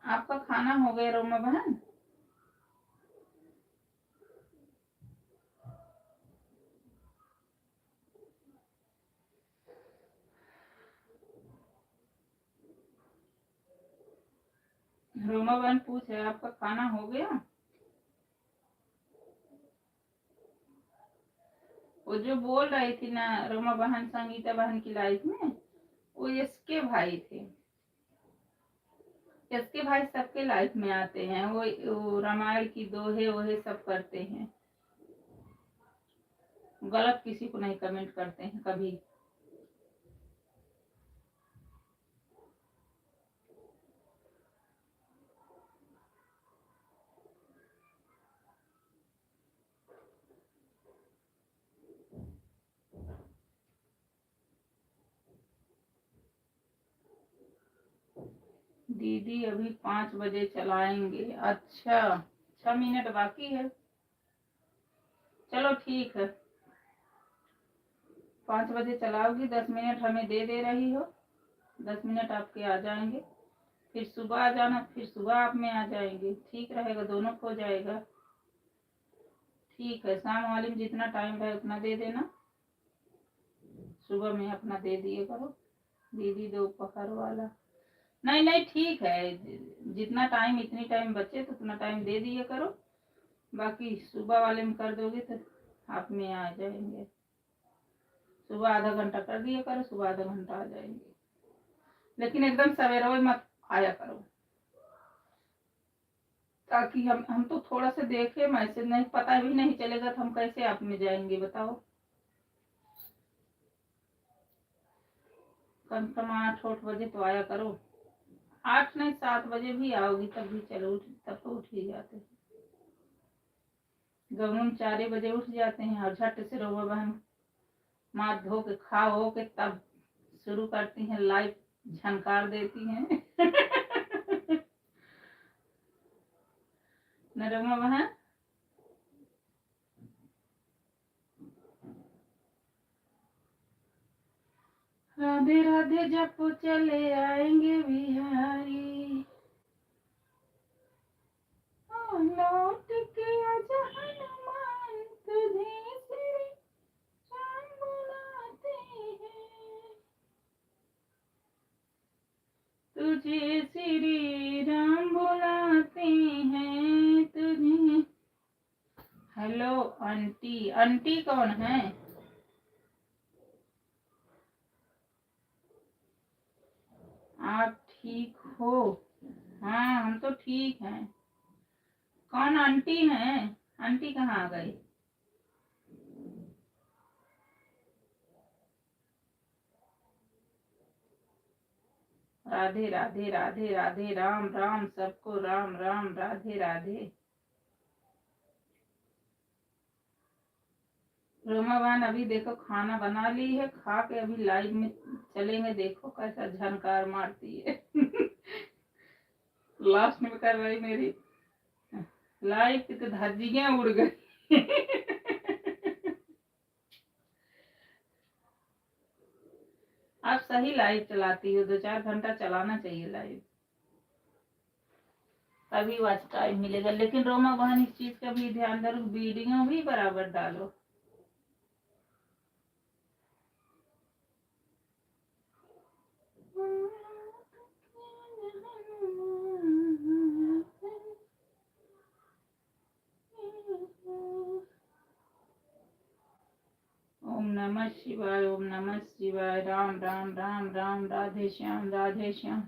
[SPEAKER 1] आपका खाना हो गया रोमा बहन? रोमा बहन पूछ रहे आपका खाना हो गया? वो जो बोल रही थी ना रोमा बहन संगीता बहन की लाइफ में, वो इसके भाई थे। इसके भाई सबके लाइफ में आते हैं, वो रामायण की दोहे वोहे सब करते हैं। गलत किसी को नहीं कमेंट करते हैं कभी। दीदी अभी 5 बजे चलाएंगे। अच्छा, 6 मिनट बाकी है। चलो ठीक है, 5 बजे चलाओगी, 10 मिनट हमें दे रही हो, 10 मिनट आपके आ जाएंगे। फिर सुबह आ जाना, फिर सुबह आप में आ जाएंगे, ठीक रहेगा, दोनों को जाएगा। ठीक है, शाम वाले में जितना टाइम रहे उतना दे देना, सुबह में अपना दे दिए करो। दीदी दोपहर वाला नहीं नहीं, ठीक है, जितना टाइम इतनी टाइम बचे तो उतना टाइम दे दिए करो, बाकी सुबह वाले में कर दोगे तो आप में आ जाएंगे। सुबह आधा घंटा कर दिया करो, सुबह आधा घंटा आ जाएंगे, लेकिन एकदम सवेरा मत आया करो, ताकि हम तो थोड़ा सा देखे, मैसेज नहीं पता भी नहीं चलेगा तो हम कैसे आप में जाएंगे बताओ। कम से कम 8 बजे तो आया करो। 8 नहीं, 7 बजे भी आओगी तब भी चलो, तब तो उठ ही जाते हैं। गवनम 4 बजे उठ जाते हैं और झट से रोमा बहन माथ धो के खा हो के तब शुरू करती हैं लाइव, झनकार देती हैं। न रोमा बहन? राधे राधे जब चले आएंगे बिहारी, लौट के आजा हनुमान, तुझे श्री राम बुलाते हैं, तुझे श्री राम बुलाते हैं तुझे। हेलो आंटी, आंटी कौन है? आप ठीक हो? हाँ हम तो ठीक हैं। कौन आंटी है? आंटी कहाँ आ गई? राधे राधे राधे राधे, राम राम, सबको राम राम, राधे राधे। रोमा बहन अभी देखो खाना बना ली है, खा के अभी लाइव में चलेंगे, देखो कैसा झनकार मारती है। लास्ट में कर रही मेरी लाइव की तो धज्जियां उड़ गई। आप सही लाइव चलाती हो, 2-4 घंटा चलाना चाहिए लाइव, तभी वॉच टाइम मिलेगा। लेकिन रोमा बहन इस चीज का भी ध्यान दो, वीडियो भी बराबर डालो। ओम नमः शिवाय, ओम नमः शिवाय, राम राम राम राम, राधे श्याम, राधे श्याम,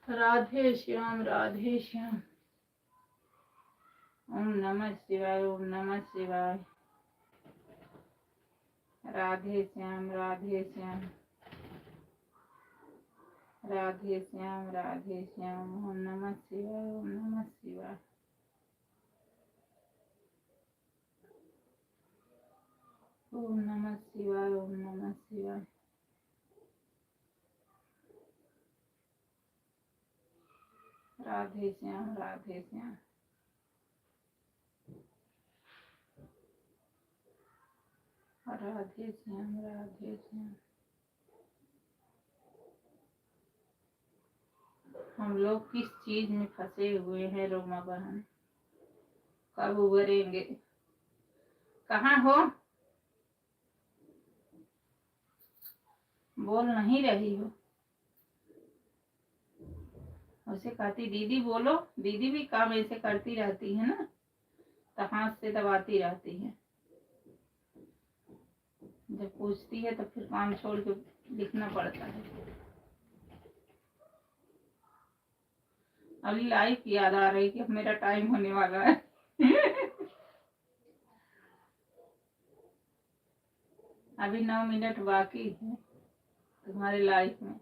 [SPEAKER 1] राधे श्याम, राधे श्याम। ओम नमः शिवाय, ओम नमः शिवाय, राधे श्याम, राधे श्याम, राधे श्याम, राधे श्याम। ओम नमः शिवाय, ओम नमः शिवाय, ओम नमः शिवाय, ओम नमः शिवाय, राधे श्याम, राधे श्याम, राधे श्याम, राधे श्याम। हम लोग किस चीज में फंसे हुए हैं रोमा बहन, कब उभरेंगे? कहाँ हो? बोल नहीं रही हो। उसे कहती दीदी बोलो, दीदी भी काम ऐसे करती रहती है ना, तो हाथ से दबाती रहती है। जब पूछती है तो फिर काम छोड़ के लिखना पड़ता है। अभी लाइव की याद आ रही कि अब मेरा टाइम होने वाला है। अभी 9 मिनट बाकी है तुम्हारे लाइफ में।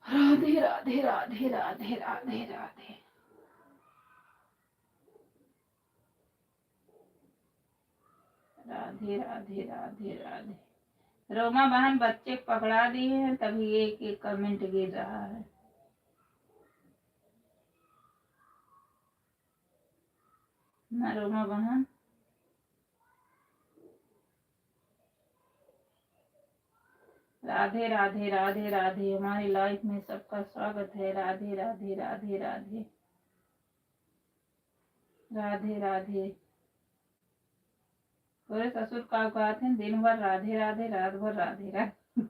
[SPEAKER 1] राधे राधे राधे राधे राधे राधे, राधे राधे राधे राधे। रोमा बहन बच्चे पकड़ा दिए हैं, तभी एक एक कमेंट गिर रहा है। ना रोमा बहन, राधे राधे राधे राधे। हमारी लाइफ में सबका स्वागत है। राधे राधे राधे राधे, राधे राधे। पूरे ससुर का कहते हैं दिन भर राधे राधे, रात भर राधे राधे।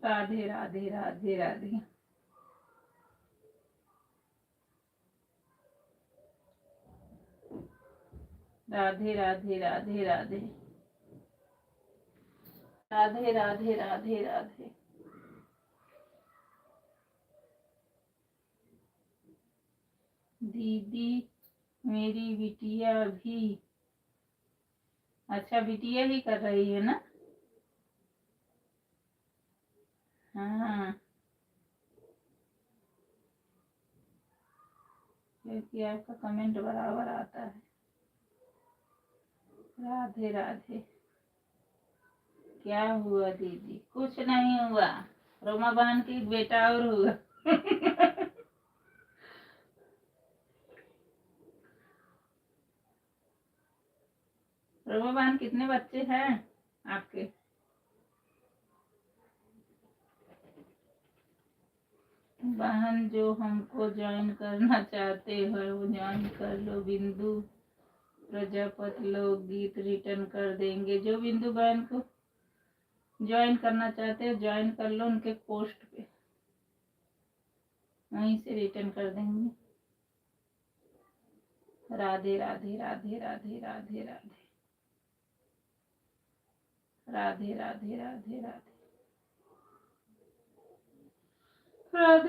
[SPEAKER 1] राधे राधे राधे राधे, राधे राधे राधे राधे, राधे राधे राधे राधे। दीदी मेरी बिटिया भी, अच्छा बिटिया ही कर रही है ना? हाँ, क्योंकि आपका कमेंट बराबर आता है। राधे राधे। क्या हुआ दीदी? कुछ नहीं हुआ। रोमा बहन की एक बेटा और होगा। रोमा बहन कितने बच्चे हैं आपके? बहन जो हमको ज्वाइन करना चाहते हो वो ज्वाइन कर लो। बिंदु प्रजापति लोग गीत रिटर्न कर देंगे। जो बिंदु बहन को ज्वाइन करना चाहते हो ज्वाइन कर लो, उनके पोस्ट पे वहीं से रिटर्न कर देंगे। राधे राधे राधे राधे राधे राधे राधे राधे राधे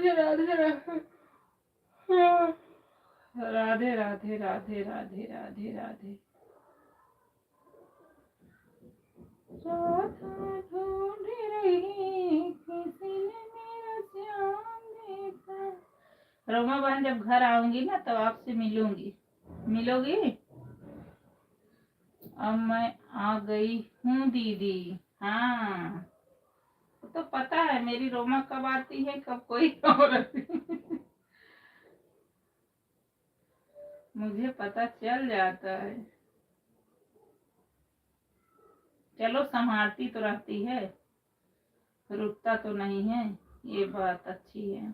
[SPEAKER 1] राधे राधे राधे राधे राधे राधे राधे राधे राधे। राधा ढूंढ रही किसी ने मेरा श्याम देखा। रोमा बहन जब घर आऊंगी ना तो आपसे मिलूंगी। मिलोगी? अब मैं आ गई हूँ दीदी। हाँ तो पता है मेरी रोमा कब आती है कब कोई और आती है। मुझे पता चल जाता है। चलो संभालती तो रहती है, रुकता तो नहीं है, ये बात अच्छी है।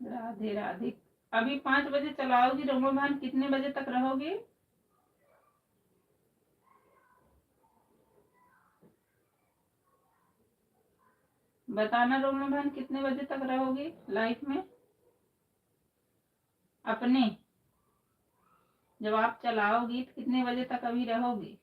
[SPEAKER 1] राधे राधे। अभी 5 बजे चलाओगी रोमा बहन, कितने बजे तक रहोगी? बताना रोमा बहन कितने बजे तक रहोगी लाइफ में अपने? जब आप चलाओगी तो कितने बजे तक अभी रहोगी?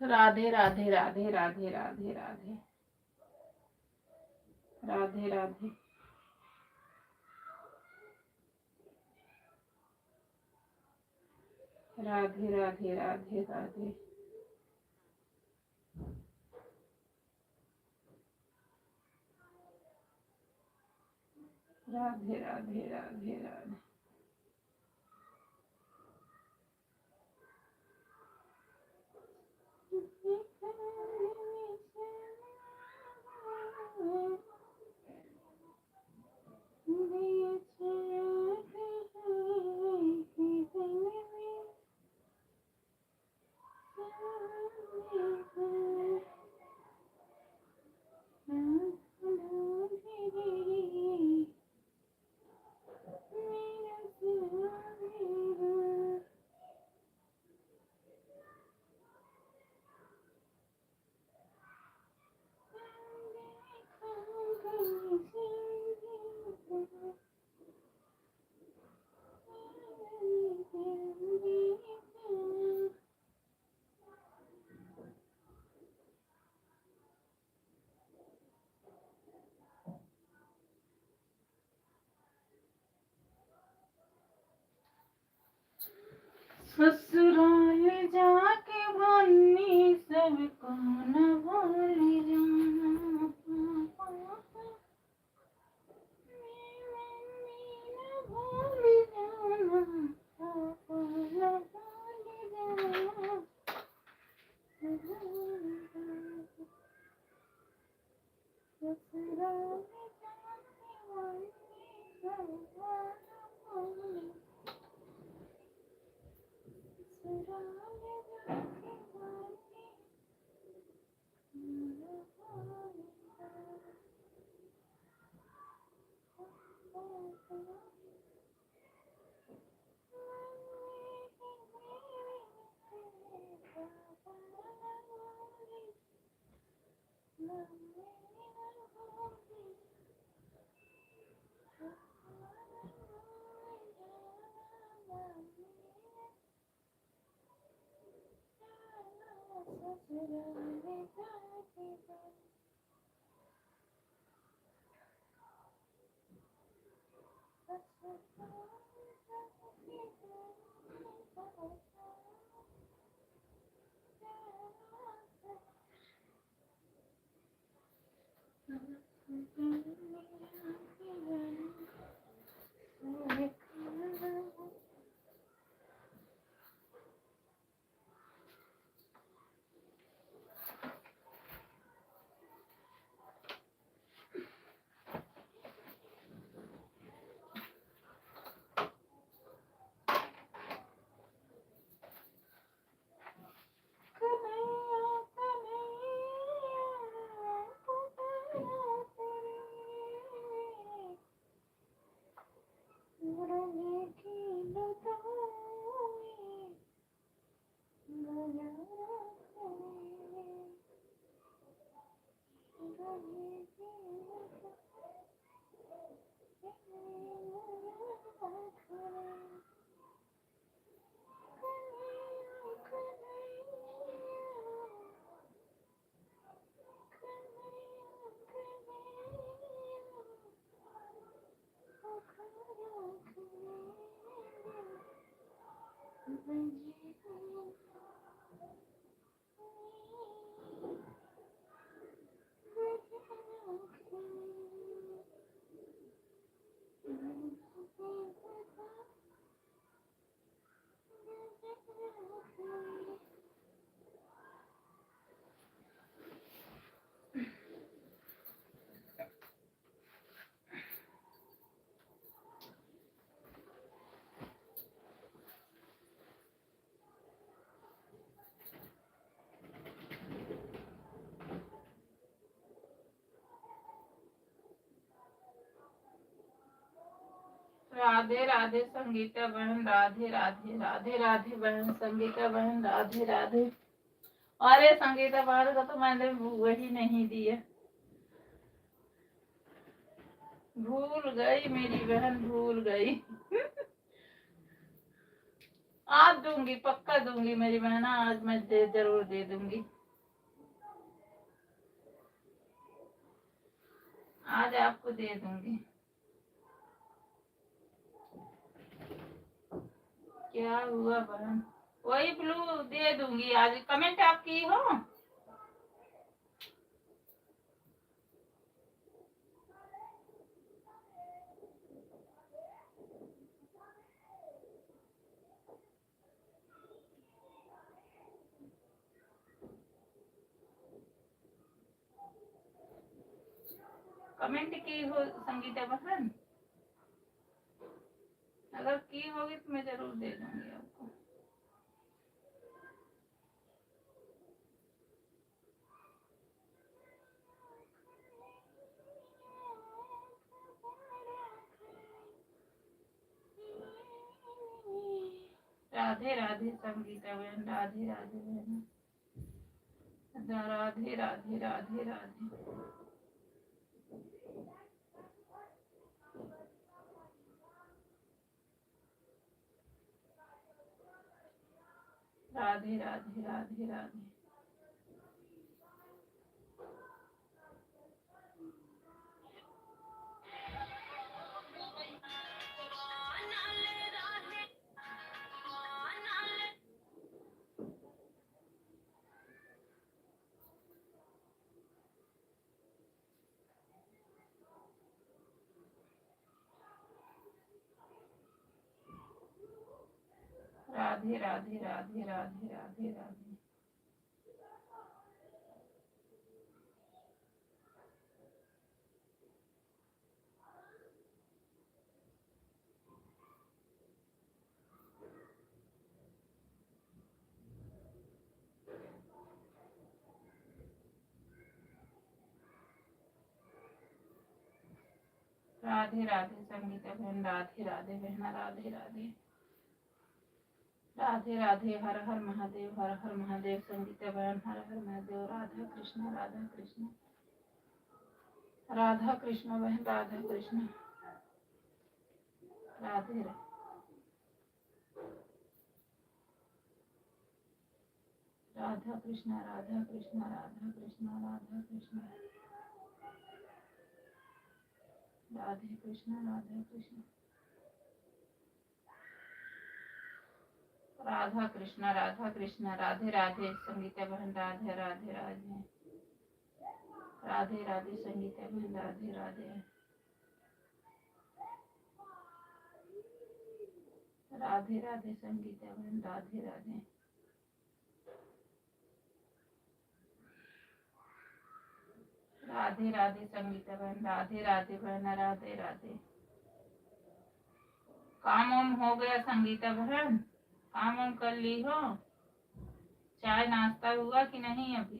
[SPEAKER 1] राधे राधे राधे राधे राधे राधे राधे राधे राधे राधे राधे राधे राधे राधे राधे राधे ससुराल जाके भानी सबको न भूल जाना भूल जाना ससुराल राधे राधे संगीता बहन, राधे राधे राधे राधे बहन, संगीता बहन, राधे राधे। अरे संगीता बहन को तो मैंने वही नहीं दिया, भूल गई मेरी बहन, भूल गई। आज दूंगी, पक्का दूंगी मेरी बहना, आज मैं जरूर दे दूंगी। आज आपको दे दूंगी। क्या हुआ बहन? वही ब्लू दे दूंगी आज। कमेंट आप की हो? कमेंट की हो संगीता बहन? अगर की होगी तो मैं जरूर दे दूंगी आपको। राधे राधे संगीता बहन, राधे राधे बहन, राधे राधे राधे राधे। राधे राधे राधे राधे। राधे राधे राधे राधे राधे राधे। राधे राधे संगीता बहन, राधे राधे बहना, राधे राधे राधे राधे। हर हर महादेव, हर हर महादेव संगीता बहन, हर हर महादेव। राधा कृष्ण, राधा कृष्ण, राधा कृष्ण बहन, राधा कृष्ण, राधे राधा कृष्ण, राधा कृष्ण, राधा कृष्ण, राधा कृष्ण, राधे कृष्ण, राधा कृष्ण, राधा कृष्ण, राधा कृष्ण, राधे राधे संगीता बहन, राधे राधे राधे, राधे राधे संगीता बहन, राधे राधे, राधे राधे संगीता बहन, राधे राधे, राधे राधे संगीता बहन, राधे राधे बहन, राधे राधे। काम वाम हो गया संगीता बहन? काम वाम कर ली हो? चाय नाश्ता हुआ कि नहीं अभी?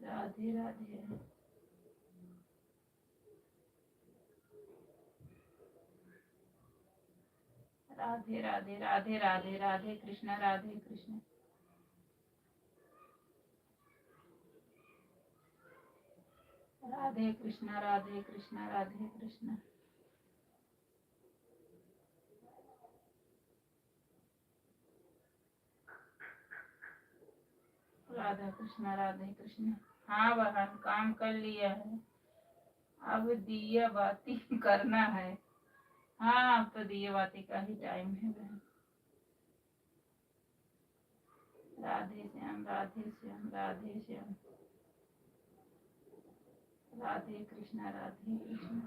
[SPEAKER 1] राधे राधे, राधे राधे राधे राधे, राधे कृष्ण, राधे कृष्ण, राधे कृष्ण, राधे कृष्ण, राधे कृष्ण, राधा कृष्ण, राधे कृष्ण। हाँ बहन, काम कर लिया है, अब दिया बाती करना है। हाँ, अब तो दिया बाती का ही टाइम है बहन। राधे श्याम, राधे श्याम, राधे श्याम, राधे कृष्ण, राधे कृष्ण,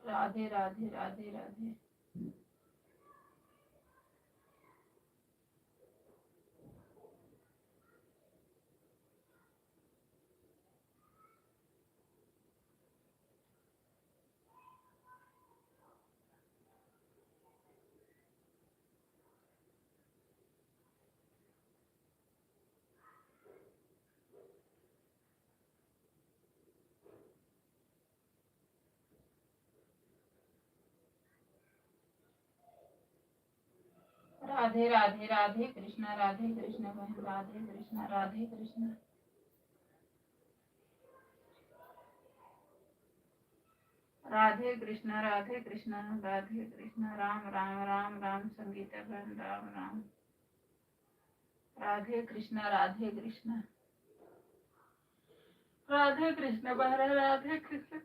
[SPEAKER 1] राधे राधे राधे राधे। राधे राधे राधे कृष्ण बहन राधे कृष्ण राधे कृष्ण। राधे कृष्ण राधे कृष्ण राधे कृष्ण। राम राम राम राम संगीता बहन राम राम। राधे कृष्ण राधे कृष्ण राधे कृष्ण बहन राधे कृष्ण।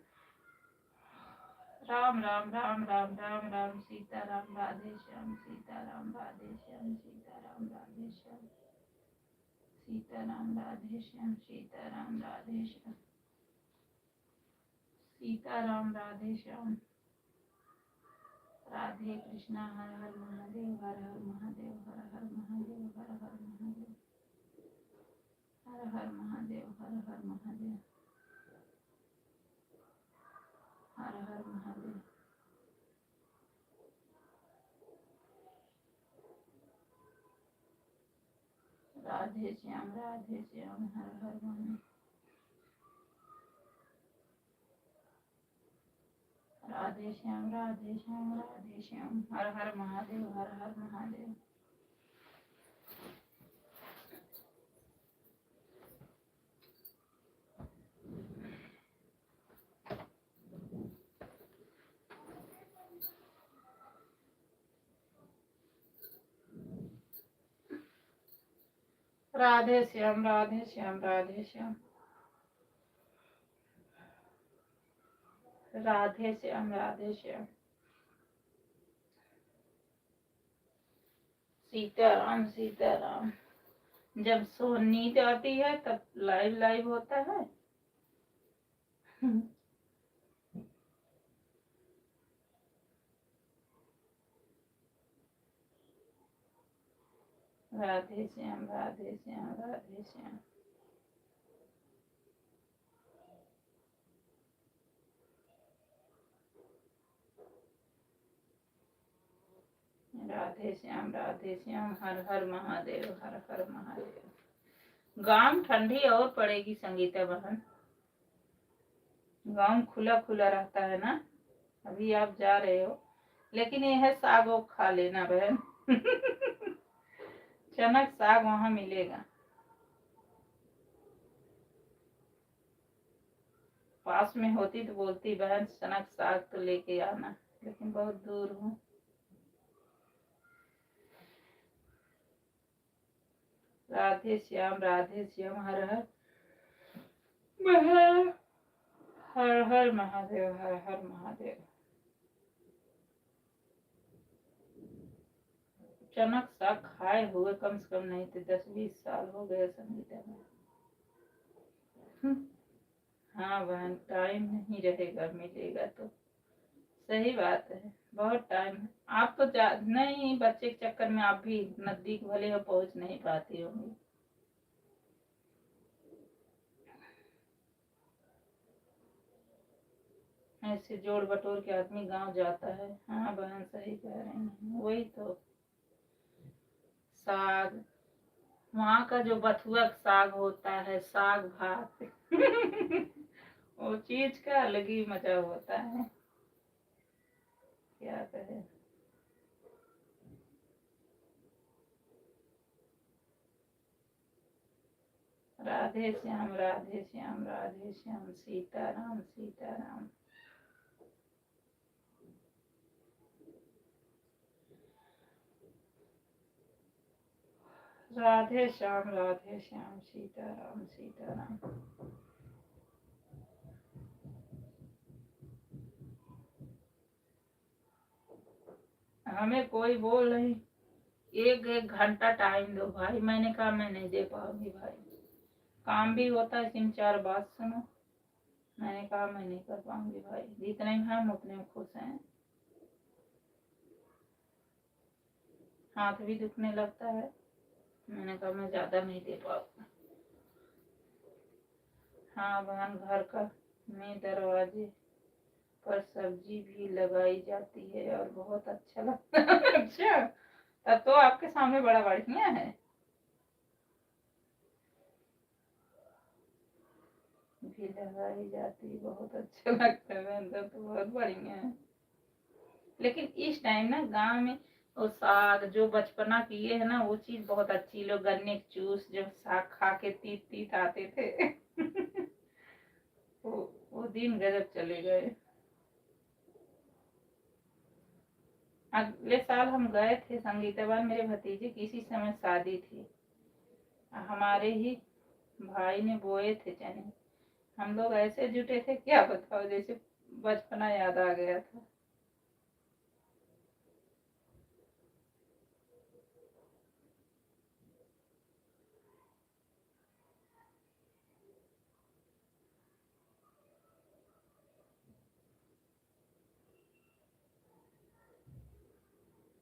[SPEAKER 1] राम राम राम राम राम राम सीता राम राधे श्याम सीता राम राधे श्याम सीता राम राधे श्याम सीता राम राधे श्याम सीता राम राधे श्याम सीता राम राधे श्याम। राधे कृष्णा हर हर महादेव हर हर महादेव हर हर महादेव हर हर महादेव हर हर महादेव हर हर महादेव हर हर महादेव। राधे श्याम हर हर महादेव। राधे श्याम हर हर महादेव हर हर महादेव। राधे श्याम राधे श्याम राधे श्याम राधे श्याम राधे श्याम। सीताराम। जब सो नींद आती है तब लाइव लाइव होता है। राधे श्याम राधे श्याम राधे श्याम। राधे श्याम हर हर महादेव हर हर महादेव। गांव ठंडी और पड़ेगी संगीता बहन। गांव खुला खुला रहता है ना। अभी आप जा रहे हो लेकिन ये है साग वो खा लेना बहन। चनक साग वहां मिलेगा। पास में होती तो बोलती बहन चनक साग तो लेके आना, लेकिन बहुत दूर हूँ। राधे श्याम हर हर हर हर महादेव हर हर महादेव। चनक साग खाए हुए कम से कम नहीं तो 10-20 साल हो गए संगीता में। हाँ बहन टाइम नहीं रहेगा, मिलेगा तो सही बात है। बहुत टाइम है। आप तो नहीं, बच्चे के चक्कर में आप भी नजदीक भले हो पहुंच नहीं पाती होंगी। ऐसे जोड़ बटोर के आदमी गांव जाता है। हाँ बहन सही कह रही हैं। वही तो साग, वहाँ का जो बथुआ साग होता है, साग भात वो चीज का अलग ही मजा होता है, क्या कहे। राधे श्याम सीताराम। राधे श्याम सीताराम। हमें कोई बोल नहीं, एक घंटा टाइम दो भाई। मैंने कहा मैं नहीं दे पाऊंगी भाई, काम भी होता है। 3-4 बात सुनो। मैंने कहा मैं नहीं कर पाऊंगी भाई, जितने में हम उतने में खुश हैं। हाथ भी दुखने लगता है। मैंने कहा मैं ज्यादा नहीं दे पाऊंगा। हाँ बहन घर का में दरवाजे पर सब्जी भी लगाई जाती है और बहुत अच्छा लगता है। अच्छा तब तो आपके सामने बड़ा बढ़िया है। भी लगाई जाती, बहुत अच्छा लगता है। अंदर तो बहुत बढ़िया है। लेकिन इस टाइम ना गांव में वो साग जो बचपना किए है ना, वो चीज बहुत अच्छी। लोग गन्ने के जूस जो साग खा के तीत तीत आते थे वो दिन गजब चले गए। अगले साल हम गए थे संगीताबाद, मेरे भतीजे की इसी समय शादी थी। हमारे ही भाई ने बोए थे चने, हम लोग ऐसे जुटे थे क्या बताओ, जैसे बचपना याद आ गया था।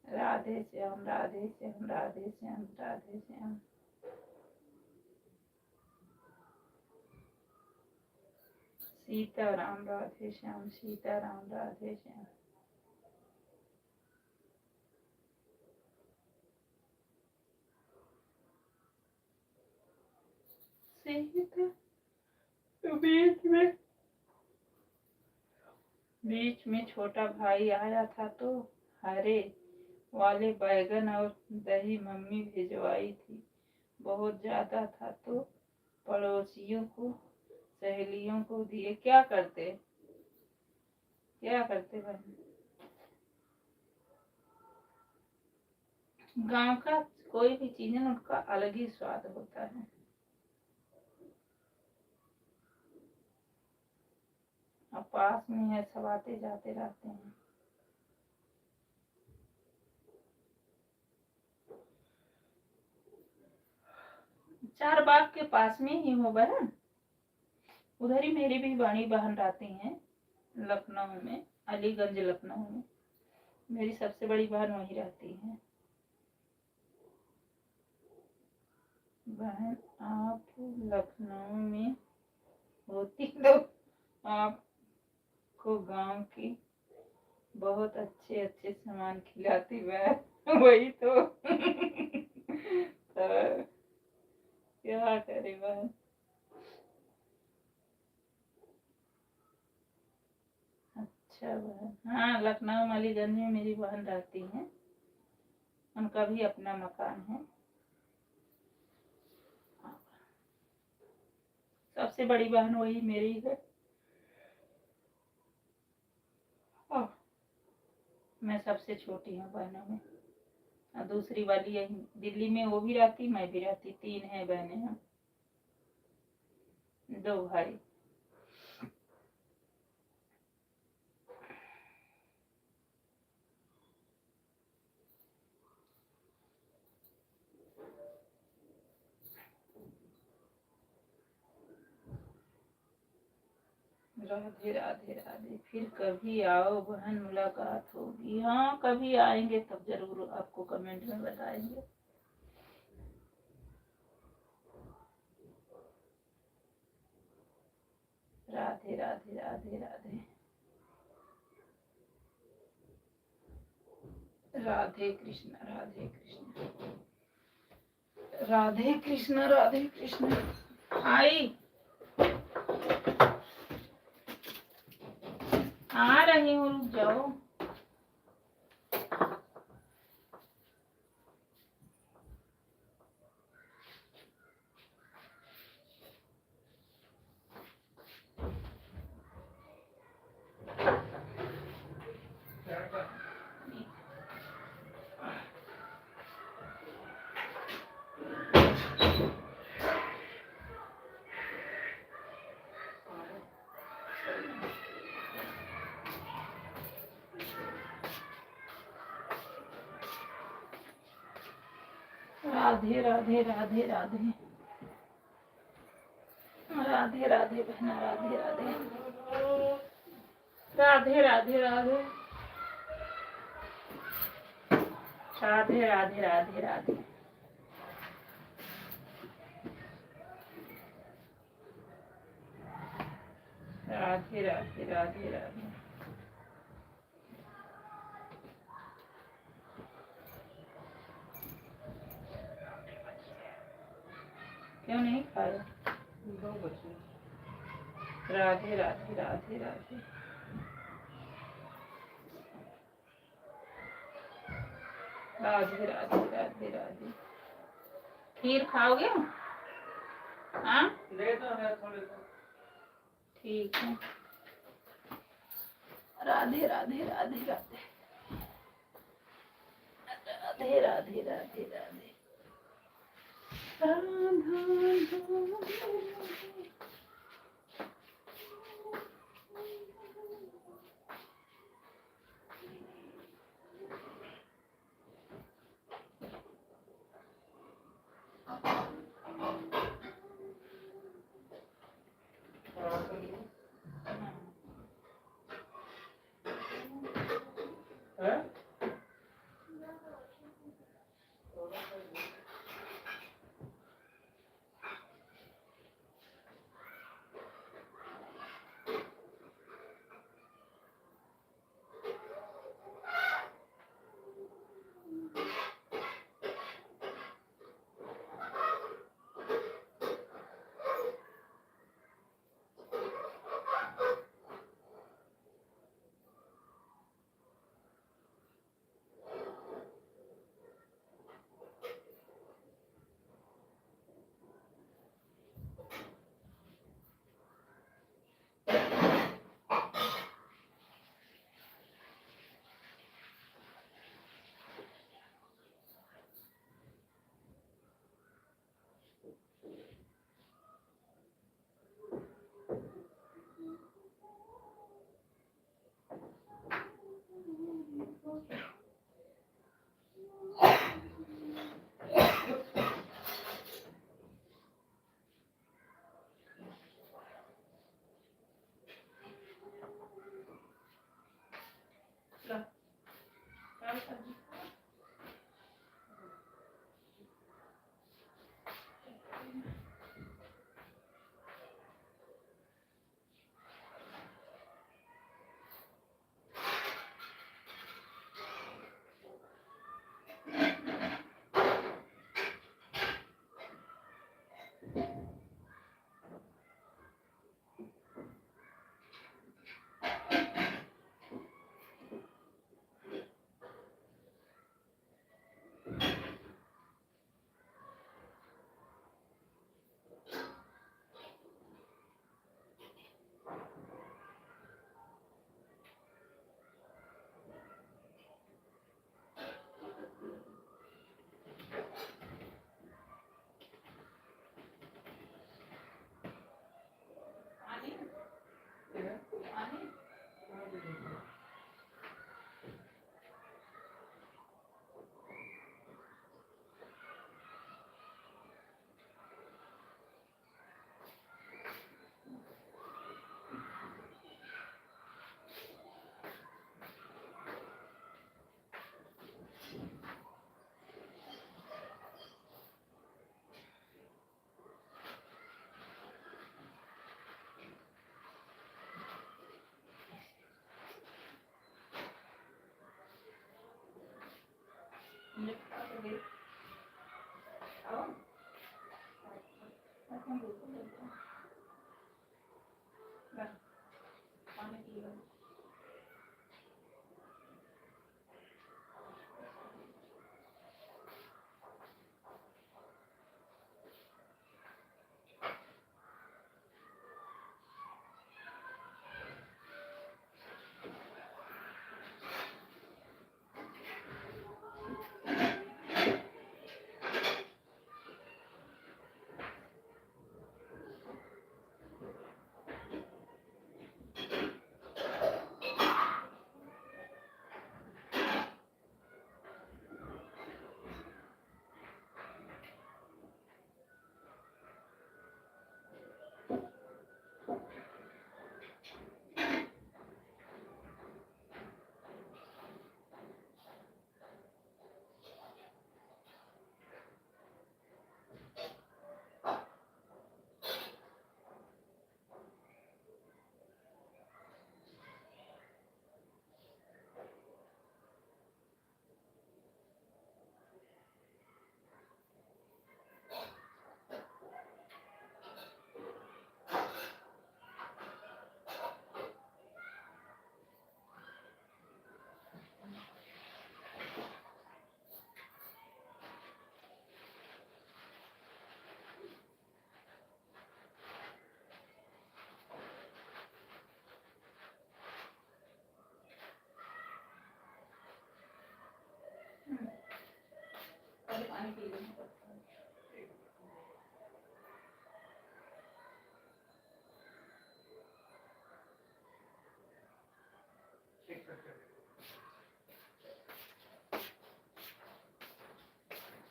[SPEAKER 1] राधे श्याम राधे श्याम राधे श्याम राधे श्याम। सीताराम राधे श्याम सीताराम राधे श्याम। सीता तो बीच में छोटा भाई आया था तो हरे वाले बैगन और दही मम्मी भिजवाई थी, बहुत ज्यादा था तो पड़ोसियों को सहेलियों को दिए। क्या करते बहन, गांव का कोई भी चीज है उनका अलग ही स्वाद होता है। अब पास में है, सब आते जाते रहते हैं। चार बाग के पास में ही हो बहन, उधर ही मेरी भी बड़ी बहन रहती हैं, लखनऊ में, अलीगंज लखनऊ में। मेरी सबसे बड़ी बहन वहीं रहती है। बहन आप लखनऊ में होती तो आपको गांव की बहुत अच्छे अच्छे सामान खिलाती बहन वही तो क्या करे बहन। अच्छा बहन, हाँ लखनऊ अलीगंज में मेरी बहन रहती है, उनका भी अपना मकान है। सबसे बड़ी बहन वही मेरी है। मैं सबसे छोटी हूँ बहनों में, और दूसरी वाली यही दिल्ली में, वो भी रहती मैं भी रहती, 3 है बहनें हम, 2 भाई। राधे राधे राधे, फिर कभी आओ बहन, मुलाकात होगी। हाँ कभी आएंगे तब जरूर आपको कमेंट में बताएंगे। राधे राधे राधे राधे राधे कृष्ण राधे कृष्ण राधे कृष्ण राधे कृष्ण। आई आ रही हूँ, रुक जाओ। राधे राधे राधे राधे राधे राधे बहन राधे राधे राधे राधे राधे राधे राधे राधे राधे। राधे राधे राधे राधे। क्यों नहीं खाया? 2 बजे। राधे राधे राधे राधे। राधे राधे राधे राधे। खीर खाओगे? हाँ ठीक है। राधे राधे राधे राधे राधे राधे राधे राधे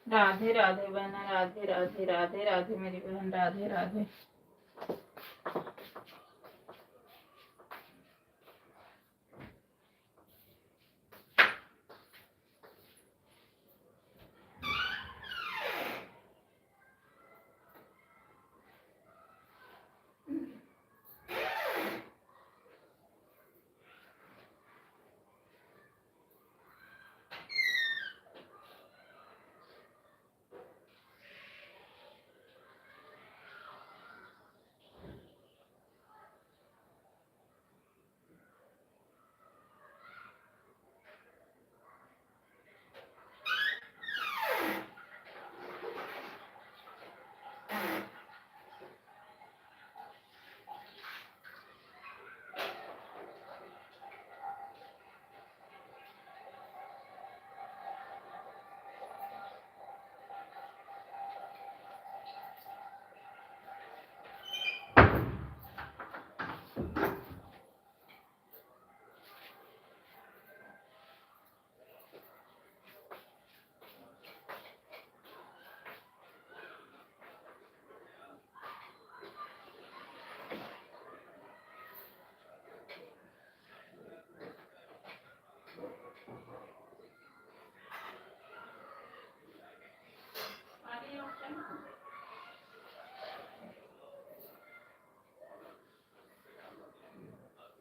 [SPEAKER 1] राधे राधे बहना, राधे राधे, राधे राधे मेरी बहन, राधे राधे।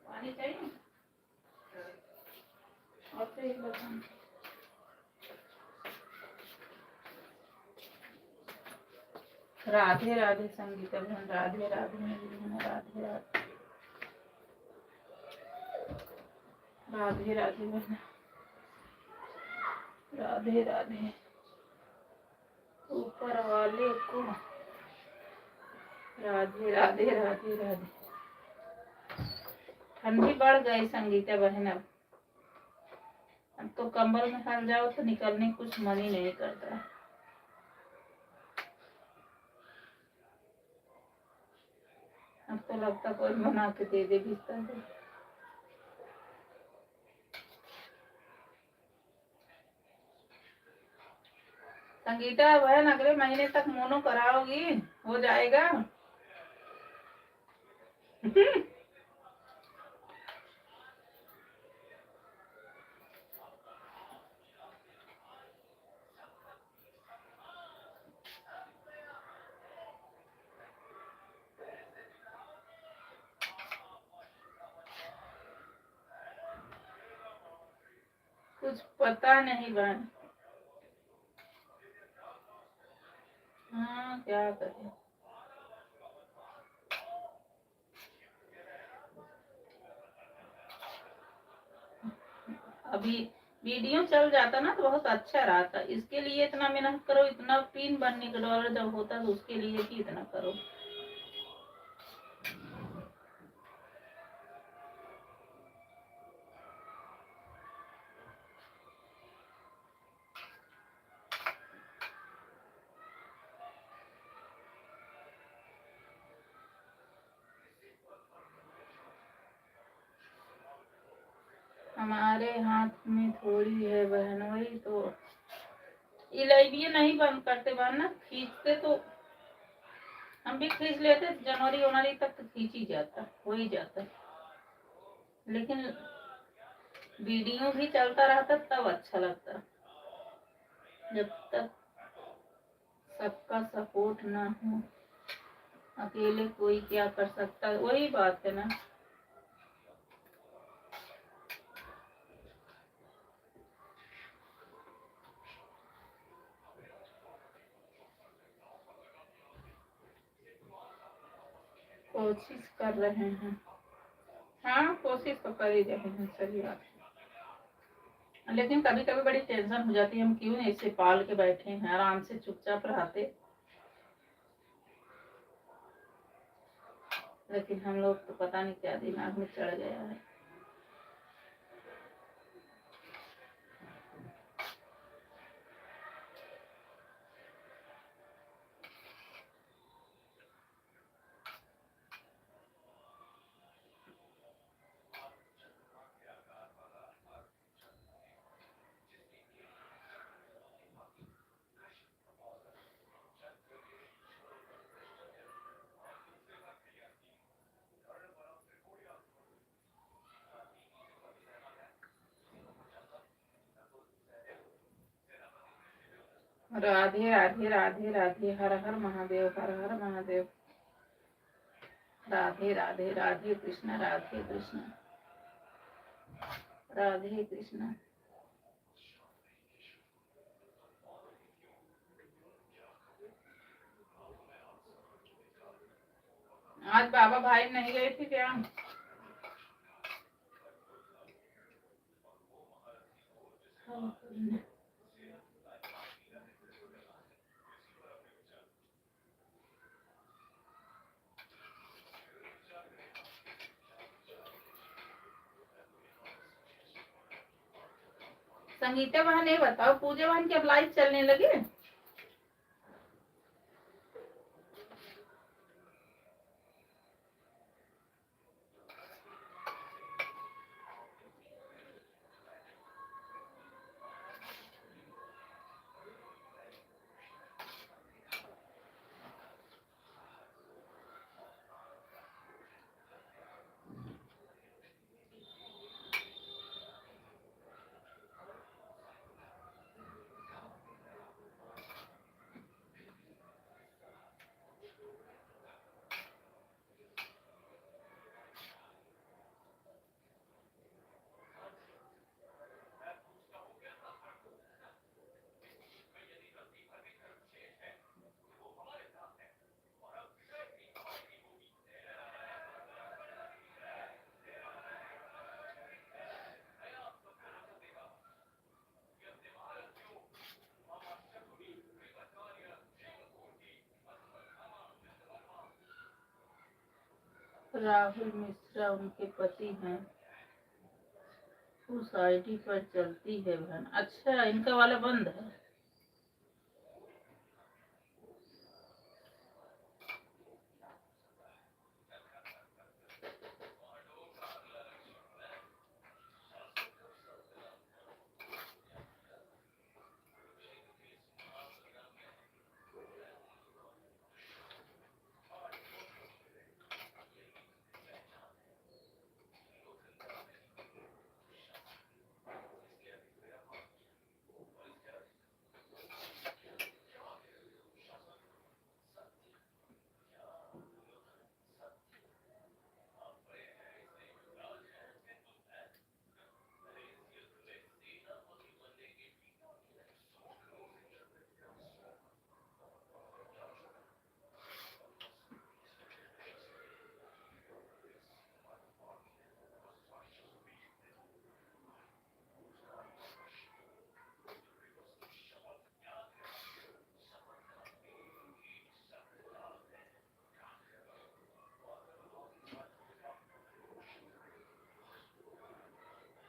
[SPEAKER 1] पानी चाहिए और फिर बताऊं। राधे राधे संगीता बहन, राधे राधे मेरी बहन, राधे राधे, राधे राधे बहन, राधे राधे। ऊपर वाले को राधे राधे, राधे राधे। ठंडी बढ़ गई संगीता बहन, अब तो कंबल में हल जाओ तो निकलने कुछ मन ही नहीं करता। अब तो लगता कोई बना के दे दे बिस्तर। संगीता बहन अगले महीने तक मोनो कराओगी, हो जाएगा? कुछ पता नहीं बहन। हाँ क्या करें। अभी वीडियो चल जाता ना तो बहुत अच्छा रहता, इसके लिए इतना मेहनत करो, इतना पिन बनने का डॉलर जब होता तो उसके लिए भी इतना करो। हमारे हाथ में थोड़ी है बहन, वही तो इलाइबिया नहीं बंद करते बहन ना, खींचते तो हम भी खींच लेते, जनवरी वनवरी तक तो खींच ही जाता, हो ही जाता, लेकिन वीडियो भी चलता रहता तब अच्छा लगता। जब तक सबका सपोर्ट ना हो अकेले कोई क्या कर सकता है, वही बात है ना। कोशिश कर रहे हैं, हाँ कोशिश तो कर ही रहे हैं, सही बात है। लेकिन कभी कभी बड़ी टेंशन हो जाती है, हम क्यों ऐसे पाल के बैठे हैं, आराम से चुपचाप रहते। लेकिन हम लोग तो पता नहीं क्या दिमाग में चढ़ गया है। राधे राधे राधे राधे, हर हर महादेव, हर हर महादेव। राधे राधे राधे कृष्ण, राधे कृष्ण, राधे कृष्ण। आज बाबा भाई नहीं गए थे क्या? संगीता बहन ये बताओ, पूजा बहन की अब लाइव चलने लगे? राहुल मिश्रा उनके पति हैं, उस आईडी पर चलती है बहन। अच्छा, इनका वाला बंद है।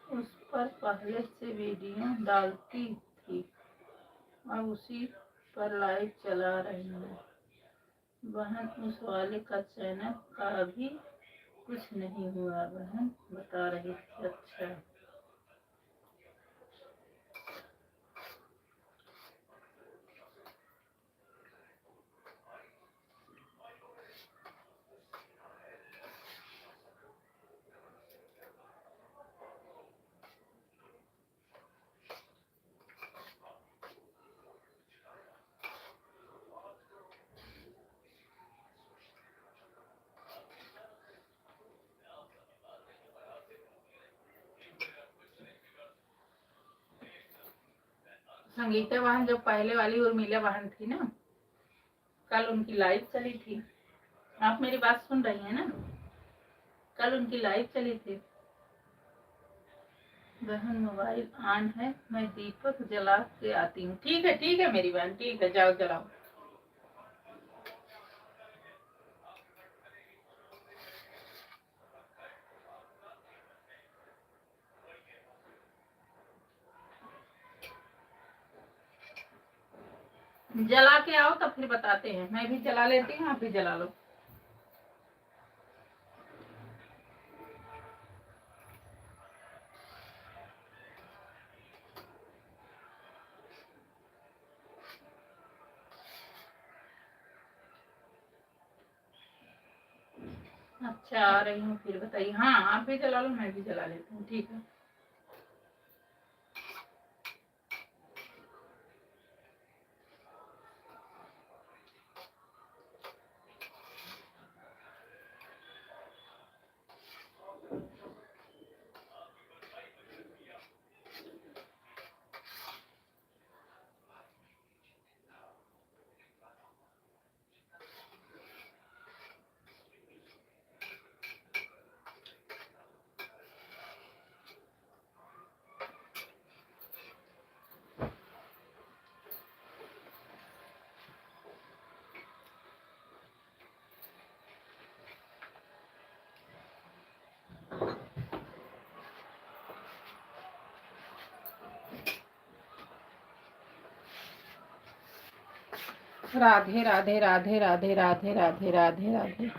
[SPEAKER 1] उस पर पहले से वीडियो डालती थी, अब उसी पर लाइव चला रही है बहन। उस वाले का चैनल का अभी कुछ नहीं हुआ बहन, बता रही थी। अच्छा, संगीता बहन जो पहले वाली उर्मिला बहन थी ना, कल उनकी लाइव चली थी। आप मेरी बात सुन रही हैं ना? कल उनकी लाइव चली थी बहन। मोबाइल ऑन है, मैं दीपक जला के आती हूँ। ठीक है मेरी बहन, ठीक है, जाओ जलाओ। जला के आओ तब फिर बताते हैं। मैं भी जला लेती हूँ, आप भी जला लो। अच्छा, आ रही हूँ, फिर बताइए। हाँ, आप भी जला लो, मैं भी जला लेती हूँ। ठीक है। राधे राधे राधे राधे राधे राधे राधे राधे।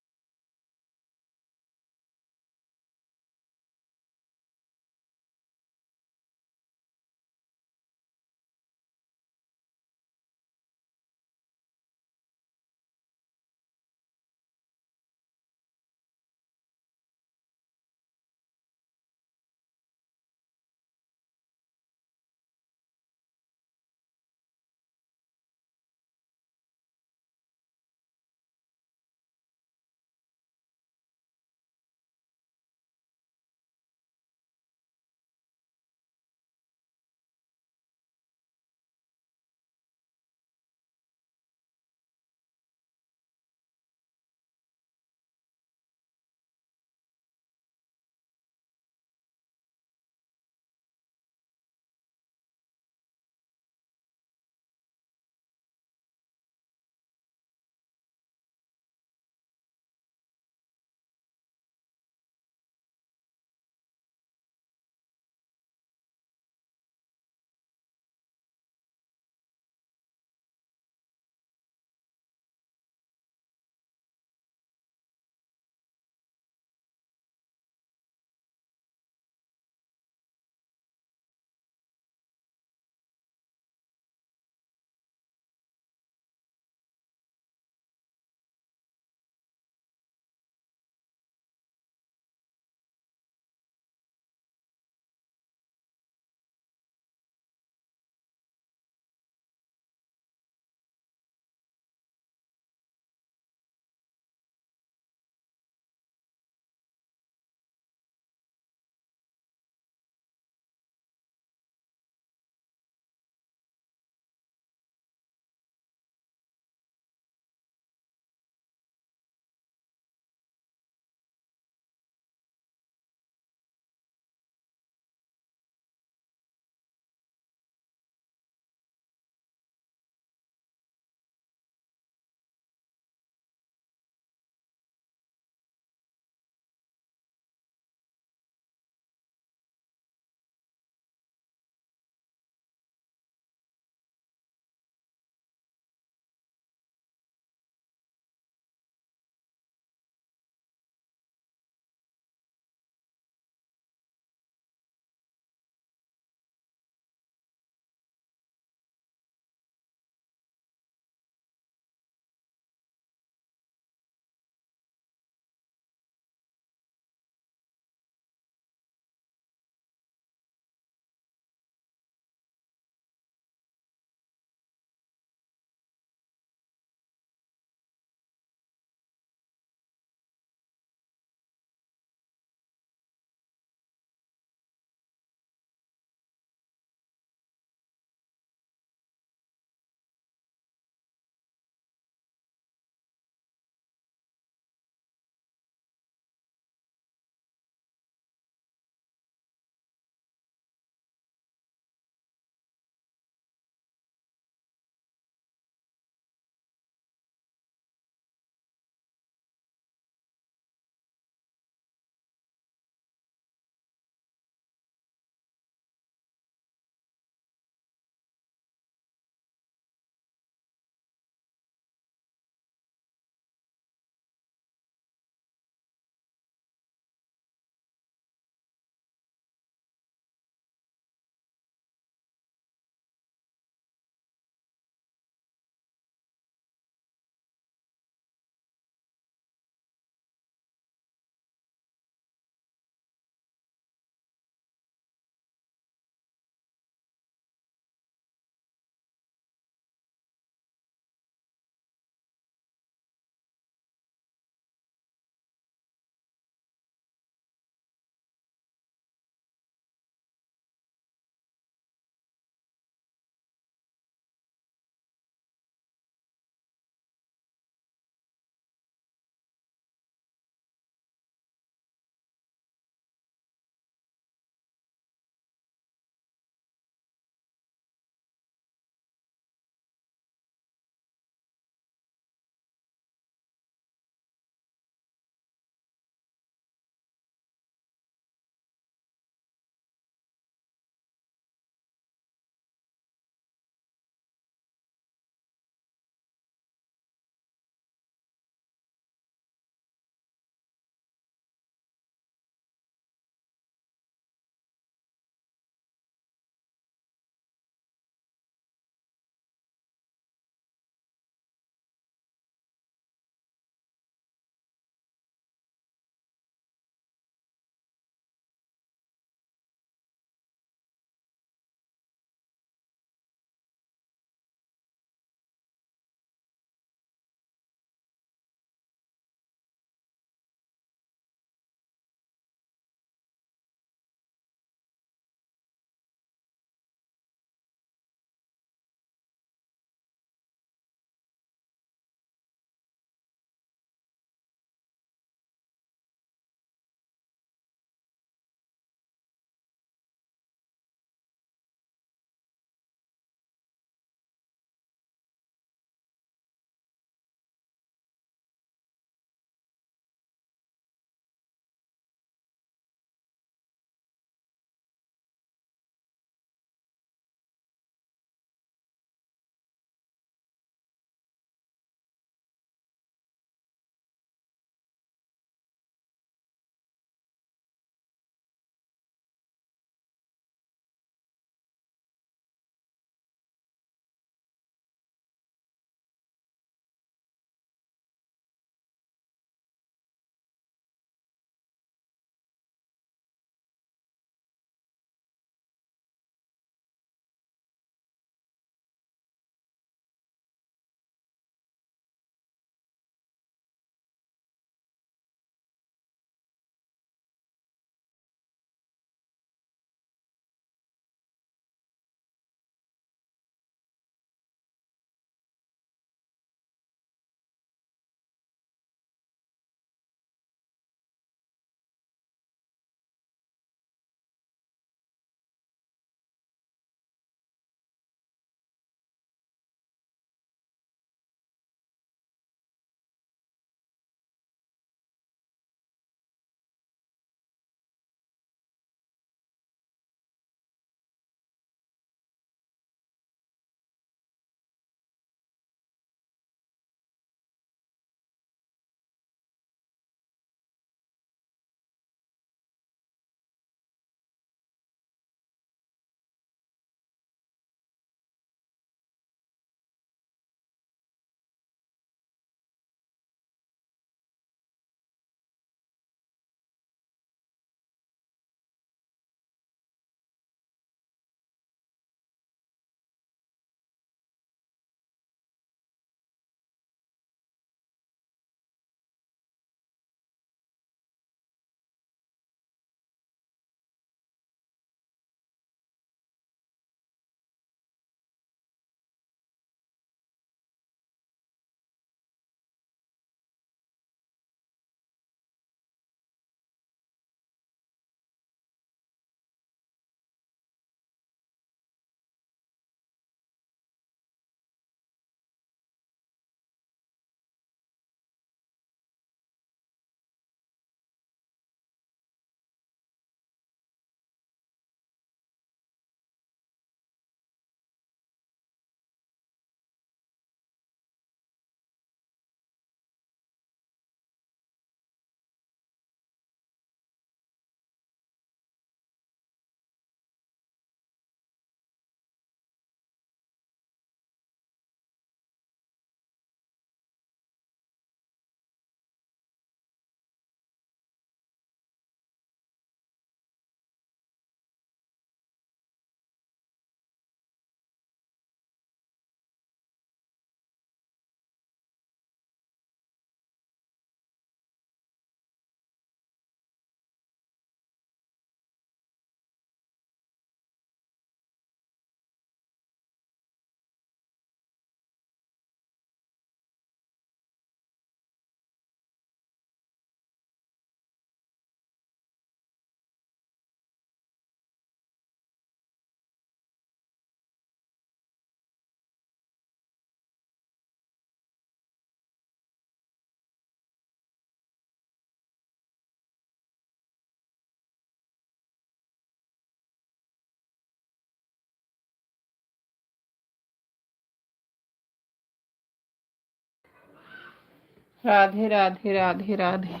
[SPEAKER 1] राधे राधे राधे राधे।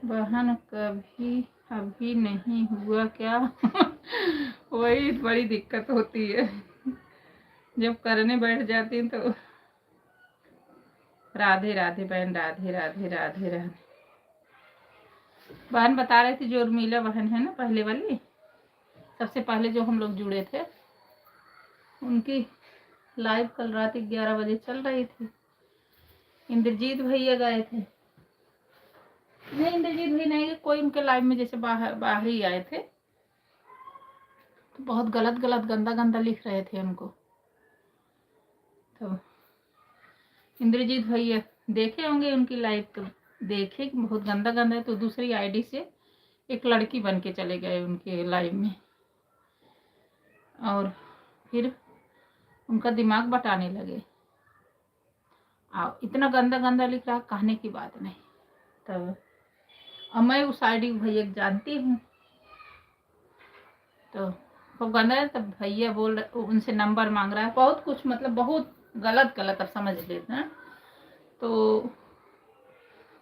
[SPEAKER 1] बहन कभी अभी नहीं हुआ क्या? वही बड़ी दिक्कत होती है जब करने बैठ जाती हैं तो। राधे राधे बहन, राधे राधे राधे राधे। बहन बता रही थी जो उर्मिला बहन है ना पहले वाली, सबसे पहले जो हम लोग जुड़े थे, उनकी लाइव कल रात 11 बजे चल रही थी। इंद्रजीत भैया गए थे, नहीं इंद्रजीत भैया नहीं, कोई उनके लाइव में जैसे बाहर ही आए थे, तो बहुत गलत गलत गंदा गंदा लिख रहे थे उनको। तो इंद्रजीत भैया देखे होंगे उनकी लाइव, तो देखे कि बहुत गंदा गंदा है, तो दूसरी आईडी से एक लड़की बन के चले गए उनके लाइव में, और फिर उनका दिमाग बटाने लगे। इतना गंदा गंदा लिख रहा, कहने की बात नहीं। तब अब मैं उस आईडी को भैया जानती हूँ, तो खूब गंदा है। तब भैया बोल रहे, उनसे नंबर मांग रहा है, बहुत कुछ, मतलब बहुत गलत गलत, अब समझ लेते हैं। तो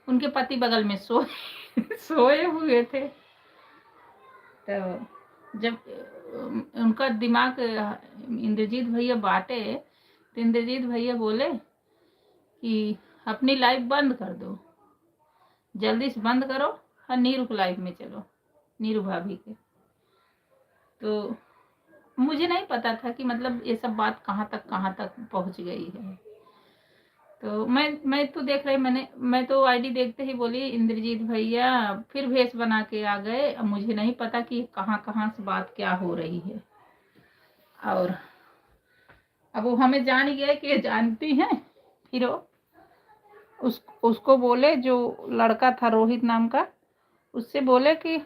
[SPEAKER 1] उनके पति बगल में सोए हुए थे। तो जब उनका दिमाग इंद्रजीत भैया बांटे, तो इंद्रजीत भैया बोले कि अपनी लाइफ बंद कर दो, जल्दी से बंद करो और नीरू को लाइफ में चलो, नीरू भाभी के। तो मुझे नहीं पता था कि मतलब ये सब बात कहाँ तक पहुँच गई है। तो मैं तो देख रही, मैं तो आईडी देखते ही बोली इंद्रजीत भैया फिर भेष बना के आ गए। अब मुझे नहीं पता कि कहाँ से बात क्या हो रही है। और अब वो हमें जान गया कि ये जानती हैं। फिर उसको बोले, जो लड़का था रोहित नाम का, उससे बोले कि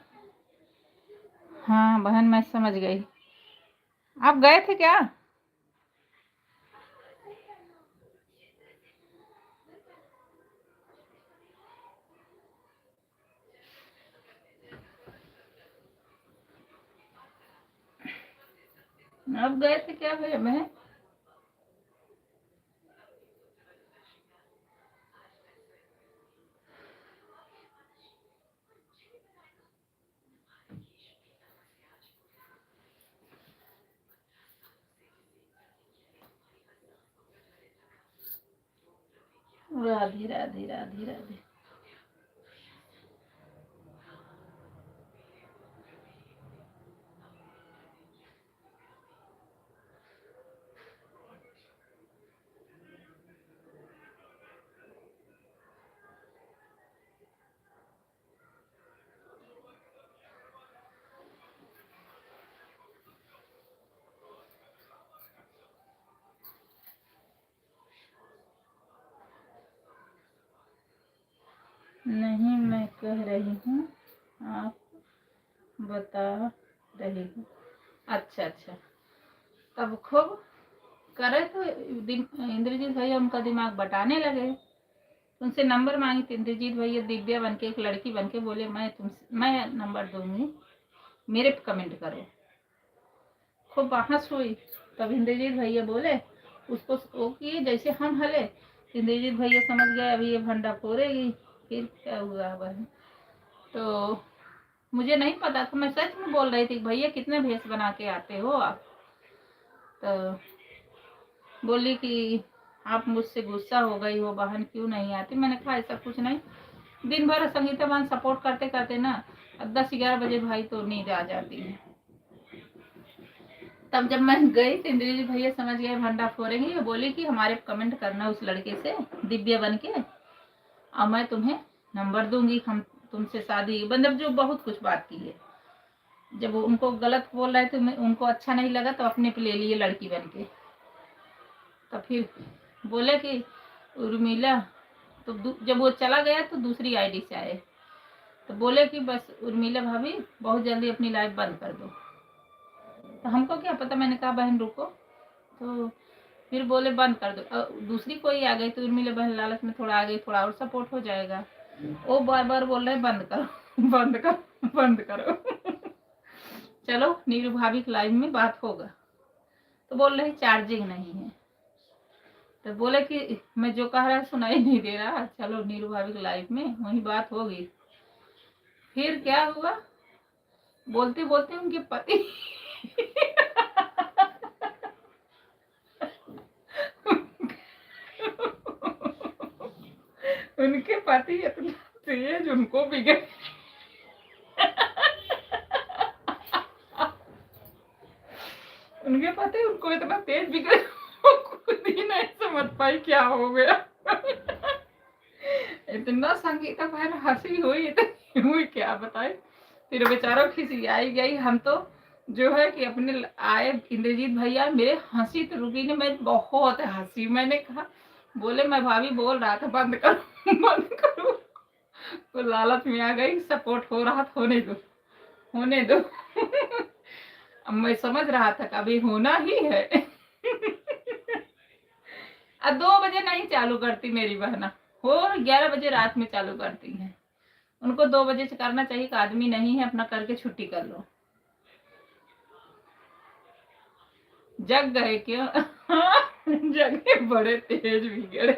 [SPEAKER 1] हाँ बहन मैं समझ गई। आप गए थे क्या? आप गए थे क्या भैया? बहन राधे राधे राधे राधे। नहीं मैं कह रही हूँ, आप बता रही हूँ। अच्छा अच्छा। तब खूब करे तो इंद्रजीत भैया उनका दिमाग बटाने लगे। उनसे नंबर मांगी तो इंद्रजीत भैया दिव्या बन के, एक लड़की बन के बोले मैं नंबर दूंगी, मेरे पे कमेंट करो। खूब बहस हुई। तब इंद्रजीत भैया बोले उसको वो किए जैसे हम हले। इंद्रजीत भैया समझ गए अभी ये भंडा फोड़ेगी। फिर क्या हुआ बहन, तो मुझे नहीं पता था, मैं सच में बोल रही थी भैया कितने भेष बना के आते हो आप। तो बोली कि आप मुझसे गुस्सा हो गई हो बहन, क्यों नहीं आती। मैंने कहा ऐसा कुछ नहीं, दिन भर संगीता बहन सपोर्ट करते करते ना 10-11 बजे भाई तो नींद आ जाती है। तब जब मैं गई तो इंद्रजीत भैया समझ गए भंडा फोड़ेंगे। ये बोली कि हमारे कमेंट करना उस लड़के से दिव्या बन के, और मैं तुम्हें नंबर दूंगी, हम तुमसे शादी, मतलब जो बहुत कुछ बात की है। जब वो उनको गलत बोल रहे थे, उनको अच्छा नहीं लगा तो अपने पे ले लिए लड़की बन के। तो फिर बोले कि उर्मिला, तो जब वो चला गया तो दूसरी आईडी से आए, तो बोले कि बस उर्मिला भाभी बहुत जल्दी अपनी लाइफ बंद कर दो। तो हमको क्या पता, मैंने कहा बहन रुको। तो फिर बोले बंद कर दो। दूसरी कोई आ गई तो उर्मिला बहन लालच में थोड़ा आ गई, थोड़ा और सपोर्ट हो जाएगा। वो बार बार बोल रहे बंद करो बंद करो बंद करो। चलो नीरू भाभी की लाइव में बात होगा, तो बोल रहे चार्जिंग नहीं है। तो बोले कि मैं जो कह रहा सुनाई नहीं दे रहा, चलो नीरू भाभी के लाइफ में वही बात होगी। फिर क्या हुआ, बोलते बोलते उनके पति उनके पति इतना तेज उनको बिगड़ उनके पति उनको इतना तेज बिगड़े वो खुद ही नहीं समझ पाई क्या हो गया। इतना संगीता बहन हंसी हुई, इतनी हुई क्या बताए। फिर बेचारों खिसी आई गई। हम तो जो है कि अपने आए इंद्रजीत भैया, मेरे हंसी तो रुकी नहीं, मैं बहुत हंसी। मैंने कहा, बोले मैं भाभी बोल रहा था बंद करो बंद करो। तो लालच में आ गई, सपोर्ट हो रहा था, होने दो होने दो। अब मैं समझ रहा था कि अभी होना ही है। अब 2 बजे नहीं चालू करती मेरी बहना, हो 11 बजे रात में चालू करती है। उनको 2 बजे से करना चाहिए कि आदमी नहीं है, अपना करके छुट्टी कर लो। जग गए क्यों? जगे बड़े तेज बिगड़े।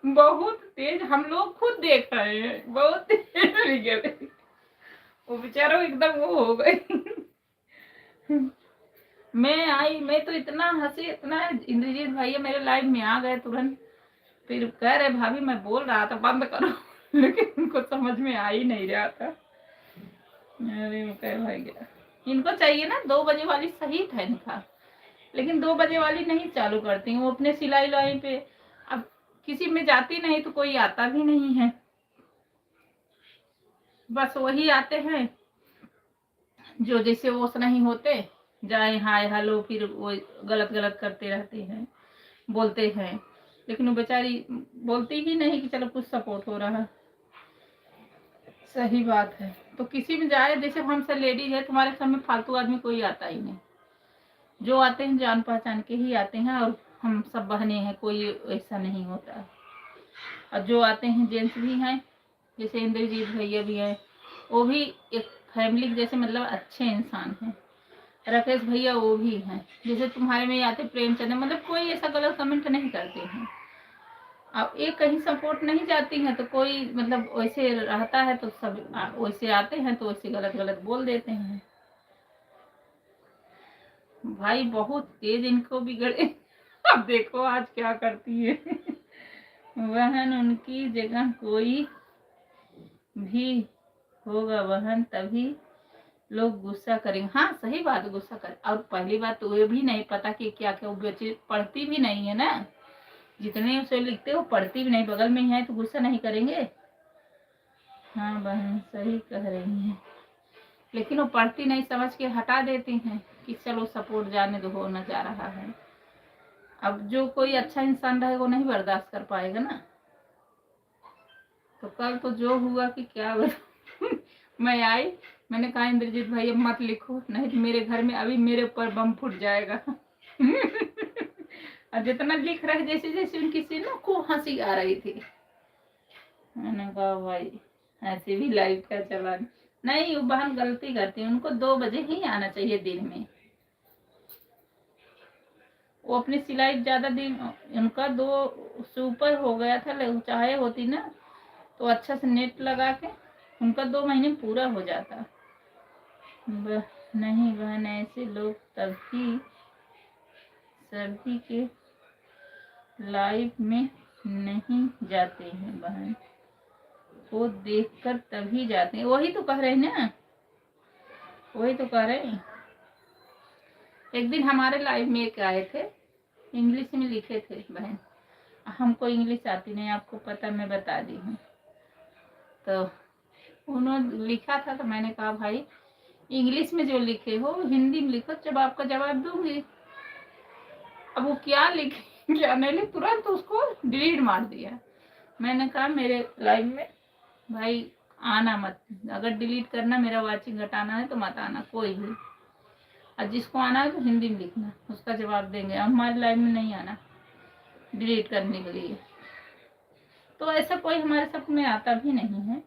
[SPEAKER 1] बहुत तेज, हम लोग खुद देख रहे हैं, बहुत तेज बिगड़े। वो बेचारा एकदम वो हो गई। मैं आई, मैं तो इतना हंसी, इतना। इंद्रजीत भैया मेरे लाइफ में आ गए तुरंत। फिर कह रहे भाभी मैं बोल रहा था बंद करो, लेकिन उनको समझ में आ ही नहीं रहा था। अरे वो कह भाई गया, इनको चाहिए ना 2 बजे वाली, सही था इनका, लेकिन 2 बजे वाली नहीं चालू करती। वो अपने सिलाई लाई पे, अब किसी में जाती नहीं तो कोई आता भी नहीं है, बस वही आते हैं जो जैसे वो नहीं होते, जाए हाय हेलो, फिर वो गलत गलत करते रहते हैं, बोलते हैं। लेकिन वो बेचारी बोलती ही नहीं कि चलो कुछ सपोर्ट हो रहा है। सही बात है। तो किसी में जाए, जैसे हमसे लेडीज है, तुम्हारे घर में फालतू आदमी कोई आता ही नहीं। जो आते हैं जान पहचान के ही आते हैं, और हम सब बहने हैं, कोई ऐसा नहीं होता। और जो आते हैं जेंट्स भी हैं, जैसे इंद्रजीत भैया भी हैं, वो भी एक फैमिली जैसे, मतलब अच्छे इंसान हैं। राकेश भैया वो भी हैं, जैसे तुम्हारे में आते प्रेमचंद, मतलब कोई ऐसा गलत कमेंट नहीं करते हैं। अब एक कहीं सपोर्ट नहीं जाती है तो कोई मतलब वैसे रहता है तो सब वैसे आते हैं तो वैसे गलत गलत बोल देते हैं। भाई बहुत तेज इनको बिगड़े। अब देखो आज क्या करती है। बहन उनकी जगह कोई भी होगा बहन, तभी लोग गुस्सा करेंगे। हाँ सही बात, गुस्सा कर। और पहली बात तो ये भी नहीं पता कि क्या क्या, वो बच्चे पढ़ती भी नहीं है ना, जितने उसे लिखते हो पढ़ती भी नहीं, बगल में ही है तो गुस्सा नहीं करेंगे। हाँ बहन सही कह रही हैं, लेकिन वो पढ़ती नहीं समझ के हटा देती हैं कि चलो सपोर्ट जाने दो, होना जा रहा है। अब जो कोई अच्छा इंसान रहेगा वो नहीं बर्दाश्त कर पाएगा ना। तो कल तो जो हुआ कि क्या मैं आई, मैंने कहा इंद्रजीत भाई अब मत लिखो, नहीं तो मेरे घर में अभी मेरे ऊपर बम फूट जाएगा। और जितना लिख रहे जैसे जैसे उनकी सी ना खूब हंसी आ रही थी। मैंने कहा भाई ऐसे भी लाइफ का चलन नहीं। वो बहन गलती करती है, उनको 2 बजे ही आना चाहिए दिन में। वो अपनी सिलाई ज्यादा दिन, उनका 2 से ऊपर हो गया था, चाहे होती ना तो अच्छा से नेट लगा के उनका 2 महीने पूरा हो जाता। नहीं बहन, ऐसे लोग तभी सभी के लाइफ में नहीं जाते हैं बहन, वो देखकर तभी जाते हैं। वही तो कह रहे हैं ना, वही तो कह रहे हैं। एक दिन हमारे लाइफ में एक आए थे, इंग्लिश में लिखे थे बहन, हमको इंग्लिश आती नहीं, आपको पता, मैं बता दी हूँ। तो उन्होंने लिखा था तो मैंने कहा भाई इंग्लिश में जो लिखे हो हिंदी में लिखो, जब आपका जवाब दूंगी। अब वो क्या लिखे क्या नहीं लिखे, तुरंत उसको डिलीट मार दिया। मैंने कहा मेरे लाइफ में भाई आना मत, अगर डिलीट करना, मेरा वाचिंग घटाना है तो मत आना कोई भी। और जिसको आना है तो हिंदी में लिखना, उसका जवाब देंगे। हमारे लाइफ में नहीं आना डिलीट करने के लिए। तो ऐसा कोई हमारे सब में आता भी नहीं है।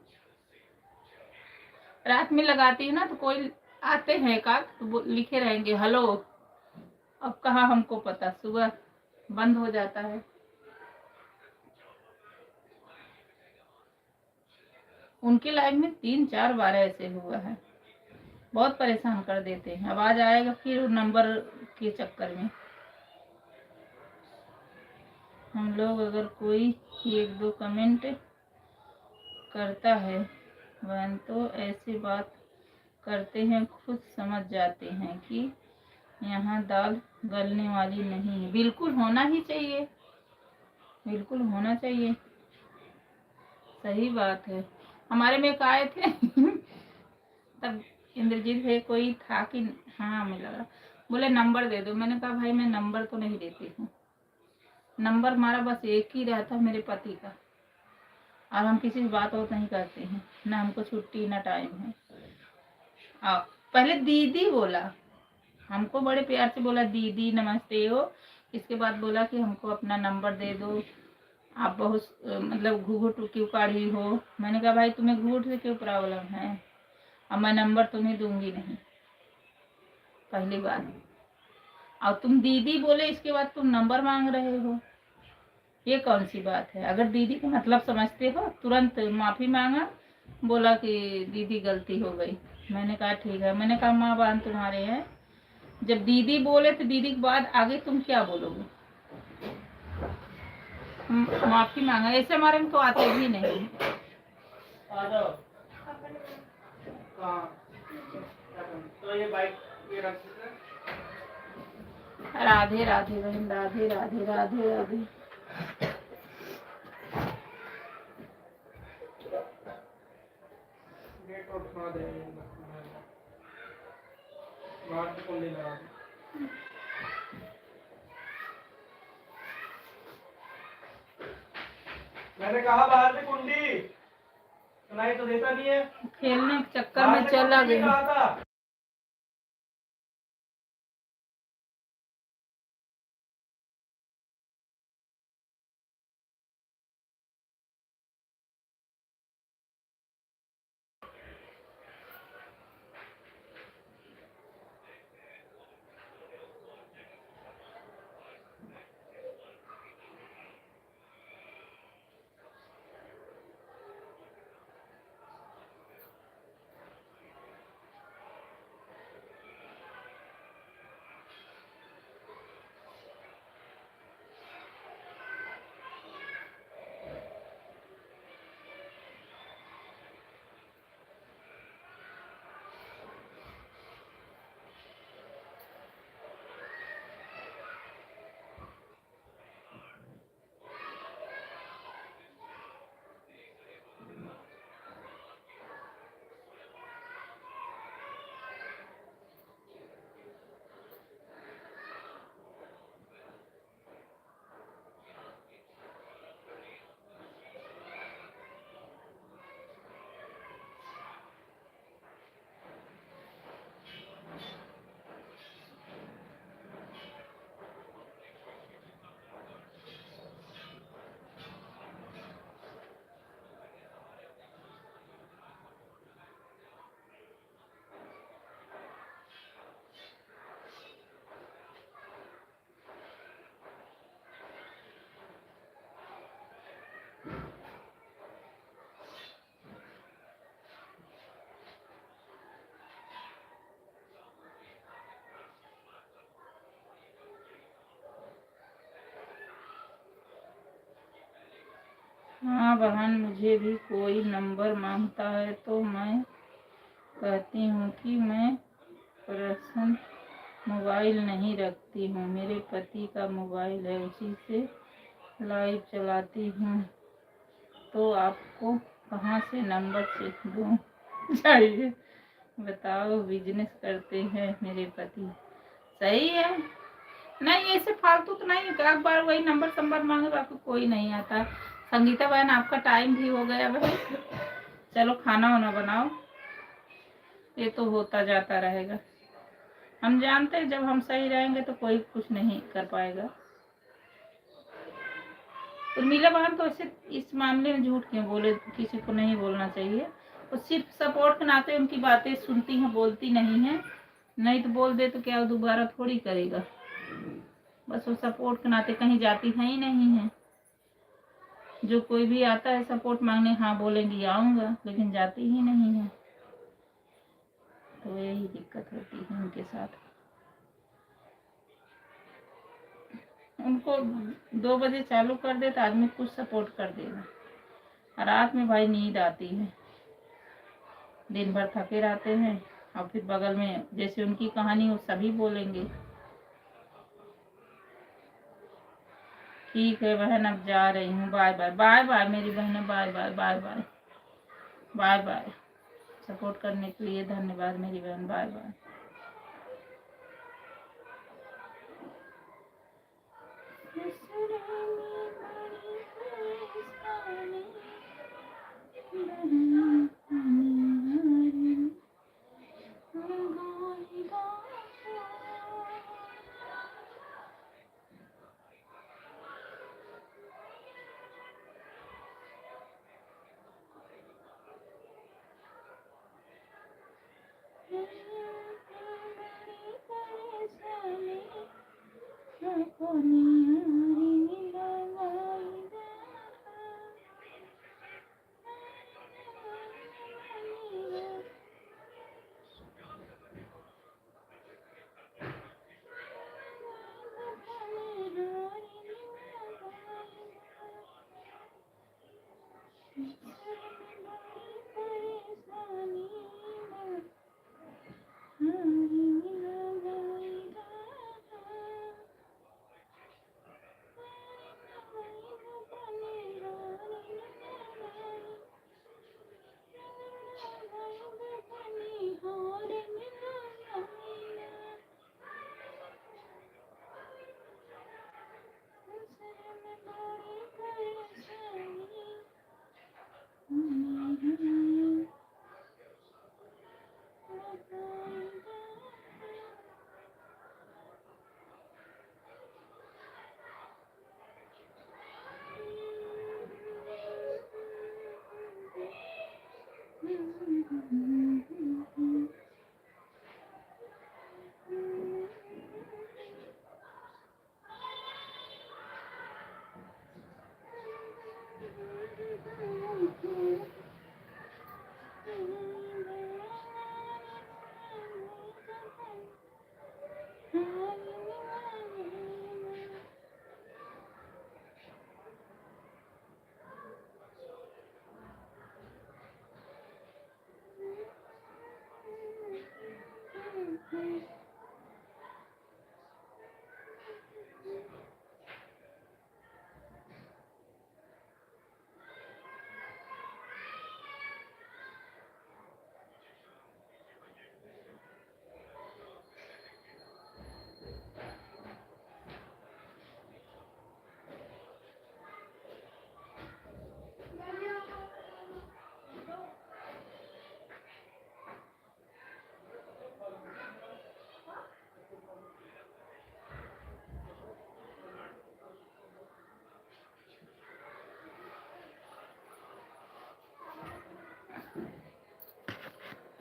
[SPEAKER 1] रात में लगाती है ना तो कोई आते हैं का तो लिखे रहेंगे हेलो, अब कहाँ हमको पता, सुबह बंद हो जाता है। उनकी लाइफ में 3-4 बार ऐसे हुआ है, बहुत परेशान कर देते हैं। आवाज आएगा फिर नंबर के चक्कर में। हम लोग अगर कोई 1-2 कमेंट करता है बहन तो ऐसी बात करते हैं, खुद समझ जाते हैं कि यहाँ दाल गलने वाली नहीं है। बिल्कुल होना ही चाहिए, बिल्कुल होना चाहिए, सही बात है। हमारे में एक आए थे तब इंद्रजीत है कोई था कि हाँ हमें लगा, बोले नंबर दे दो। मैंने कहा भाई मैं नंबर तो नहीं देती हूँ, नंबर हमारा बस एक ही रहता है मेरे पति का, और हम किसी से बात और नहीं करते हैं, ना हमको छुट्टी ना टाइम है। पहले दीदी बोला, हमको बड़े प्यार से बोला दीदी नमस्ते हो। इसके बाद बोला कि हमको अपना नंबर दे दो, आप बहुत मतलब घूघूट क्यों काढ़ी हो। मैंने कहा भाई तुम्हें घूघूट से क्यों प्रॉब्लम है, अब मैं नंबर तुम्हें दूंगी नहीं, पहली बात। और तुम दीदी बोले इसके बाद तुम नंबर मांग रहे हो, ये कौन सी बात है। अगर दीदी का मतलब समझते हो तुरंत माफी मांगा, बोला कि दीदी गलती हो गई। मैंने कहा ठीक है। मैंने कहा माँ बहन तुम्हारे हैं, जब दीदी बोले तो दीदी के बाद आगे तुम क्या बोलोगे। माफी मांगा, ऐसे हमारे में तो आते भी नहीं। तो ये बाइक ये रख राधे राधे बहन, राधे राधे राधे राधे।
[SPEAKER 3] मैंने कहा बाहर से कुंडी, सुनाई तो देता नहीं है।
[SPEAKER 1] खेलने के चक्कर में चला गया। हाँ बहन, मुझे भी कोई नंबर मांगता है तो मैं कहती हूँ कि मैं पर्सनल मोबाइल नहीं रखती हूँ, मेरे पति का मोबाइल है उसी से लाइव चलाती हूँ, तो आपको कहाँ से नंबर से दूँ चाहिए बताओ। बिजनेस करते हैं मेरे पति। सही है, नहीं ऐसे फालतू तो नहीं, एक बार वही नंबर संबर मांगे, बाकी कोई नहीं आता। संगीता बहन आपका टाइम भी हो गया बहन, चलो खाना वाना बनाओ, ये तो होता जाता रहेगा। हम जानते हैं जब हम सही रहेंगे तो कोई कुछ नहीं कर पाएगा। तो मीरा बहन तो ऐसे इस मामले में झूठ क्यों बोले, किसी को नहीं बोलना चाहिए। वो सिर्फ सपोर्ट के नाते उनकी बातें सुनती हैं, बोलती नहीं है, नहीं तो बोल दे तो क्या दोबारा थोड़ी करेगा। बस वो सपोर्ट के नाते कहीं जाती है ही नहीं है। जो कोई भी आता है सपोर्ट मांगने, हाँ बोलेंगी आऊँगा, लेकिन जाती ही नहीं है। तो यही दिक्कत होती है उनके साथ। उनको 2 बजे चालू कर दे तो आदमी कुछ सपोर्ट कर देगा। रात में भाई नींद आती है, दिन भर थके रहते हैं, और फिर बगल में जैसे उनकी कहानी हो सभी बोलेंगे ठीक है बहन अब जा रही हूँ, बाय बाय। बाय बाय मेरी बहन, bye bye bye bye bye bye. Support करने के लिए धन्यवाद मेरी बहन, बाय बाय।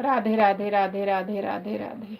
[SPEAKER 1] राधे राधे राधे राधे राधे राधे।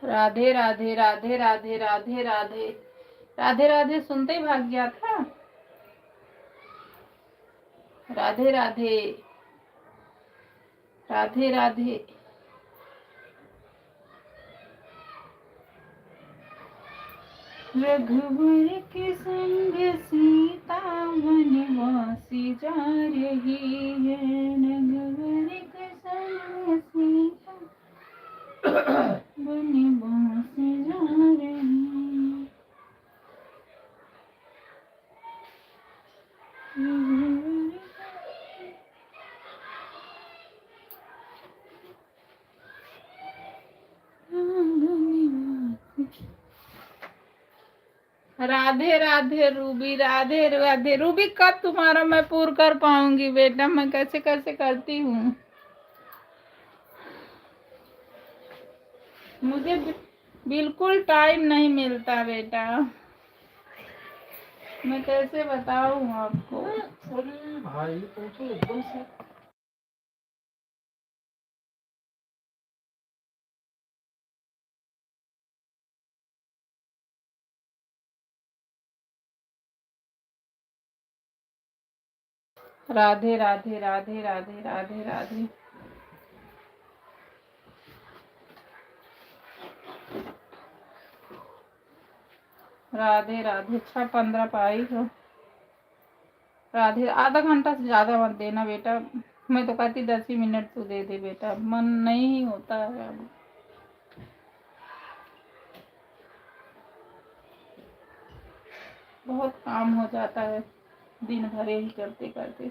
[SPEAKER 1] राधे राधे राधे राधे राधे राधे राधे राधे सुनते ही भाग गया था। राधे राधे राधे राधे। रघुवर के संग सीता वनवासी जा रही है। रघुवर के संग सीता वनवासी जा रही है। Radhe Radhe Ruby, Radhe Radhe Ruby. कब तुम्हारा मैं पूर्ण कर पाऊंगी बेटा? मैं कैसे कैसे करती हूँ, मुझे बिल्कुल टाइम नहीं मिलता बेटा। मैं कैसे बताऊँ आपको?
[SPEAKER 3] अरे भाई तुम तो एकदम से
[SPEAKER 1] राधे राधे राधे राधे राधे राधे। राधे राधे। 6:15 पाई हो। राधे। आधा घंटा से ज्यादा मत देना बेटा। मैं तो कहती 10 ही मिनट तो दे दे बेटा, मन नहीं होता है अब। बहुत काम हो जाता है दिन भर यही करते करते।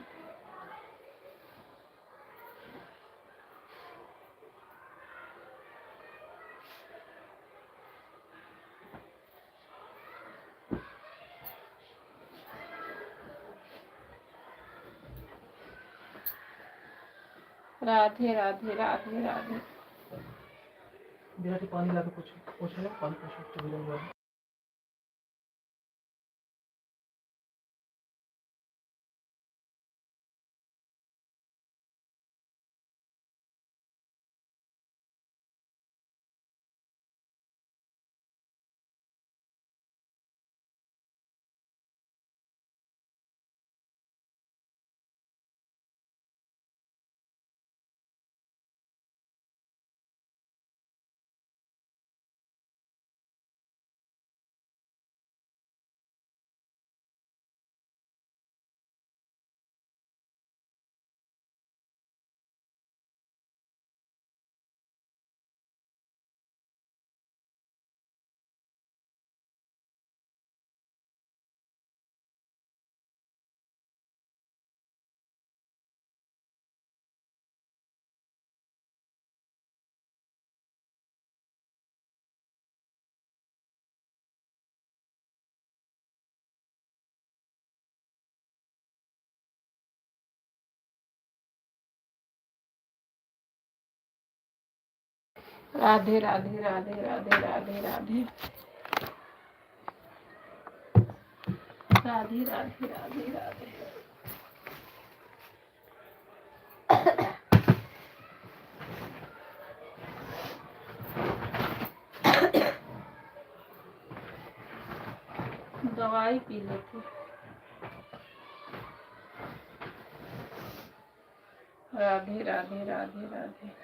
[SPEAKER 1] राधे राधे राधे राधे।
[SPEAKER 3] बिना पानी ला के पूछो ना, पानी पूछो तो मिलेगा।
[SPEAKER 1] राधे राधे राधे राधे राधे राधे राधे राधे राधे राधे। दवाई पी लेती। राधे राधे राधे राधे।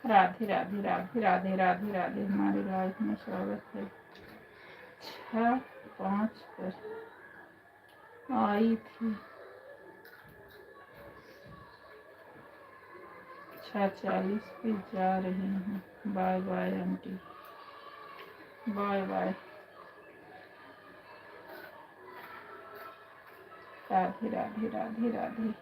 [SPEAKER 1] राधे राधे राधे राधे राधे राधे। हमारी लाइफ में स्वागत है। 6:05 पर आई थी, 6:40 पे जा रही हूँ। Bye bye aunty, bye bye. Radhe Radhe Radhe Radhe.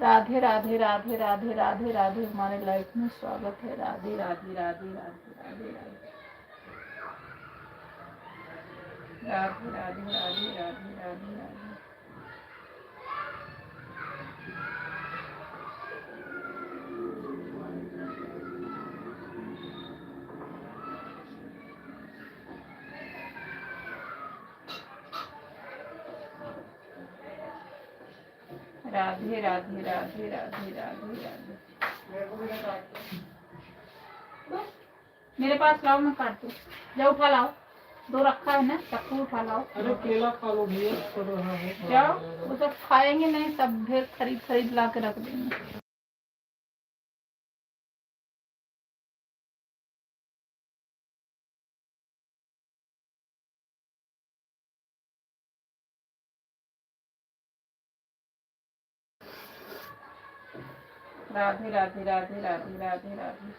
[SPEAKER 1] Radhe Radhe Radhe Radhe Radhe Radhe. हमारे लाइफ में स्वागत है। राधे राधे राधे राधे राधे राधे राधे राधे राधे राधे राधे राधे। राधे राधे राधे राधे राधे राधे।
[SPEAKER 3] मेरे को भी ना काट दो।
[SPEAKER 1] मेरे पास लाओ, मैं काट दूँ। जाओ उठा लाओ, 2 रखा है ना, चक्कू उठा लाओ।
[SPEAKER 3] अरे केला खा लो भैया, पड़ रहा है।
[SPEAKER 1] जाओ, वो सब खाएंगे नहीं, सब फिर खरीद खरीद ला के रख देंगे। राधे राधे राधे राधे राधे राधे।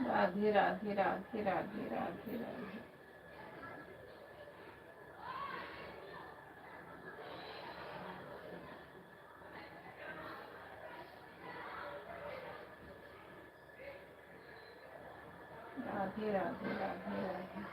[SPEAKER 1] राधे राधे राधे राधे राधे राधे। राधे राधे राधे राधे।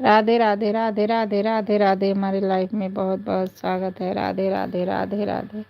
[SPEAKER 1] राधे राधे राधे राधे राधे राधे। हमारी लाइफ में बहुत बहुत स्वागत है। राधे राधे राधे राधे।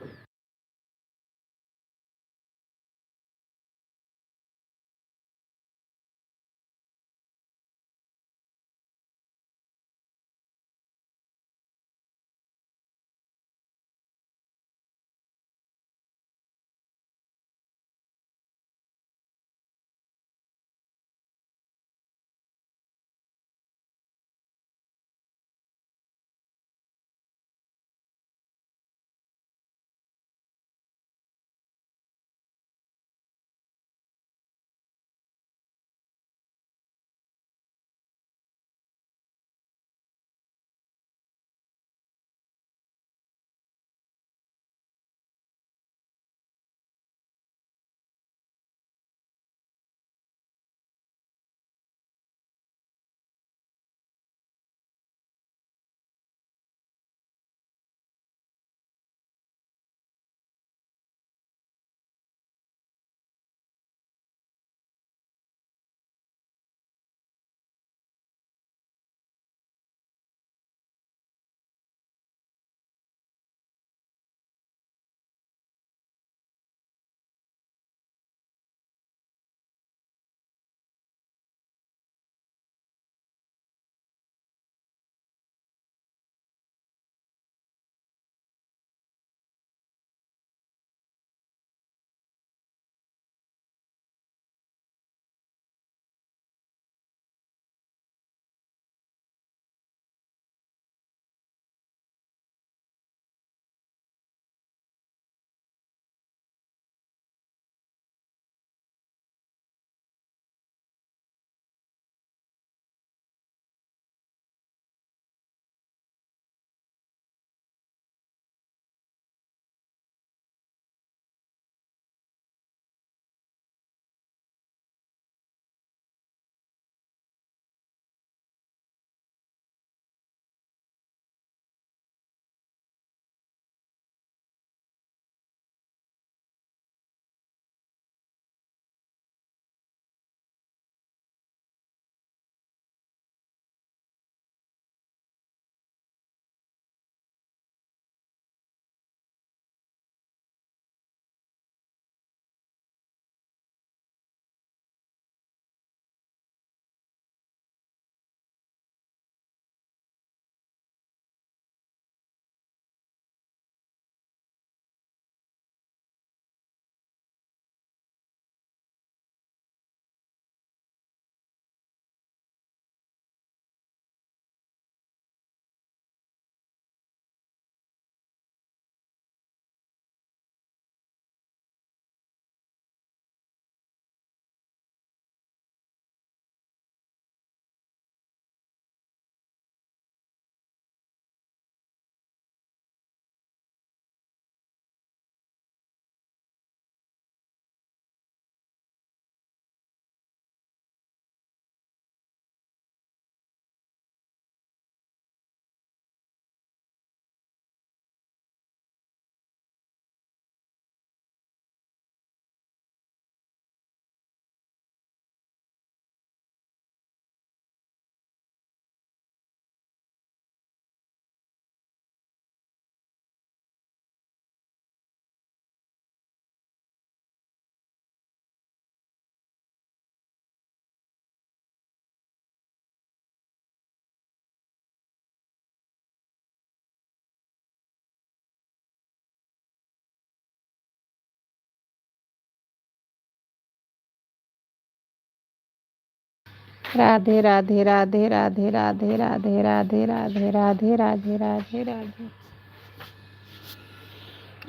[SPEAKER 1] राधे राधे राधे राधे राधे राधे राधे राधे राधे राधे राधे राधे।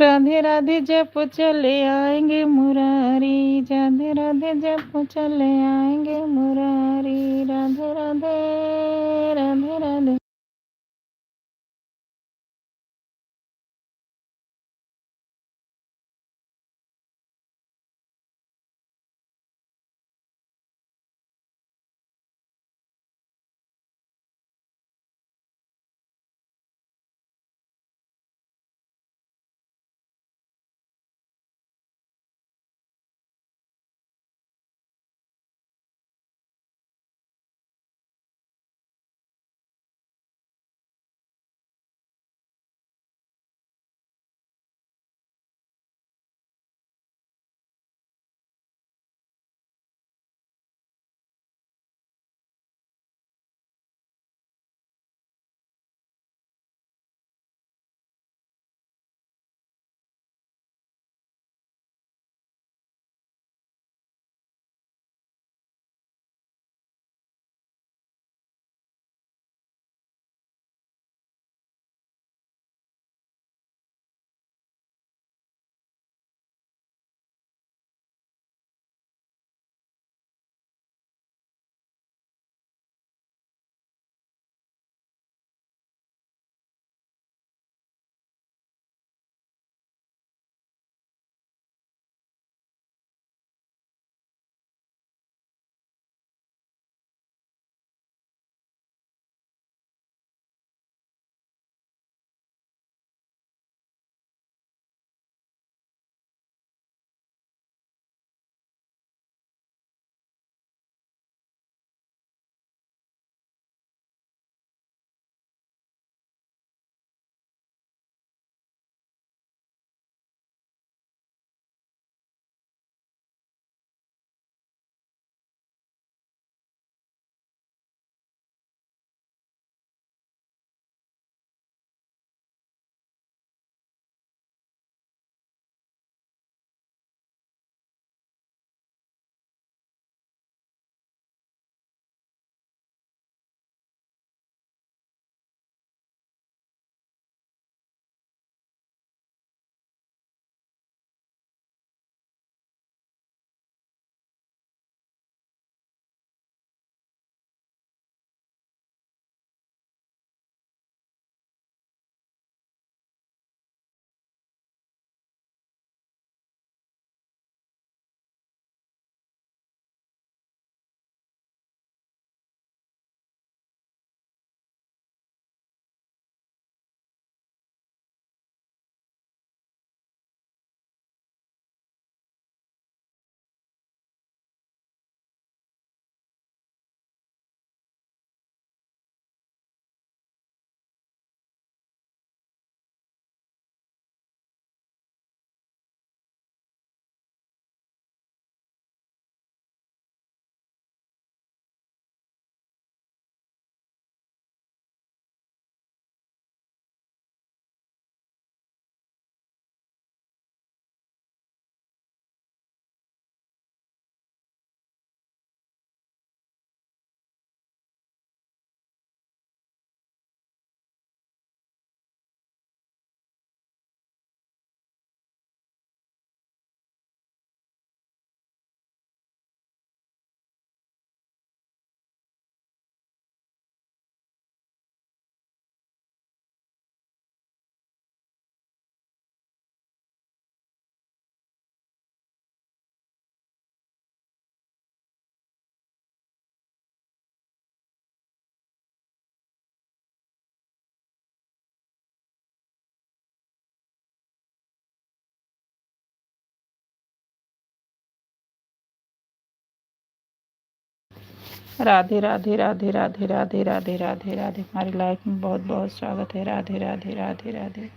[SPEAKER 1] राधे राधे जप चले आएंगे मुरारी। राधे राधे जप चले आएंगे मुरारी। राधे राधे राधे राधे। राधे राधे राधे राधे राधे राधे राधे राधे। हमारी लाइफ में बहुत बहुत स्वागत है। राधे राधे राधे राधे।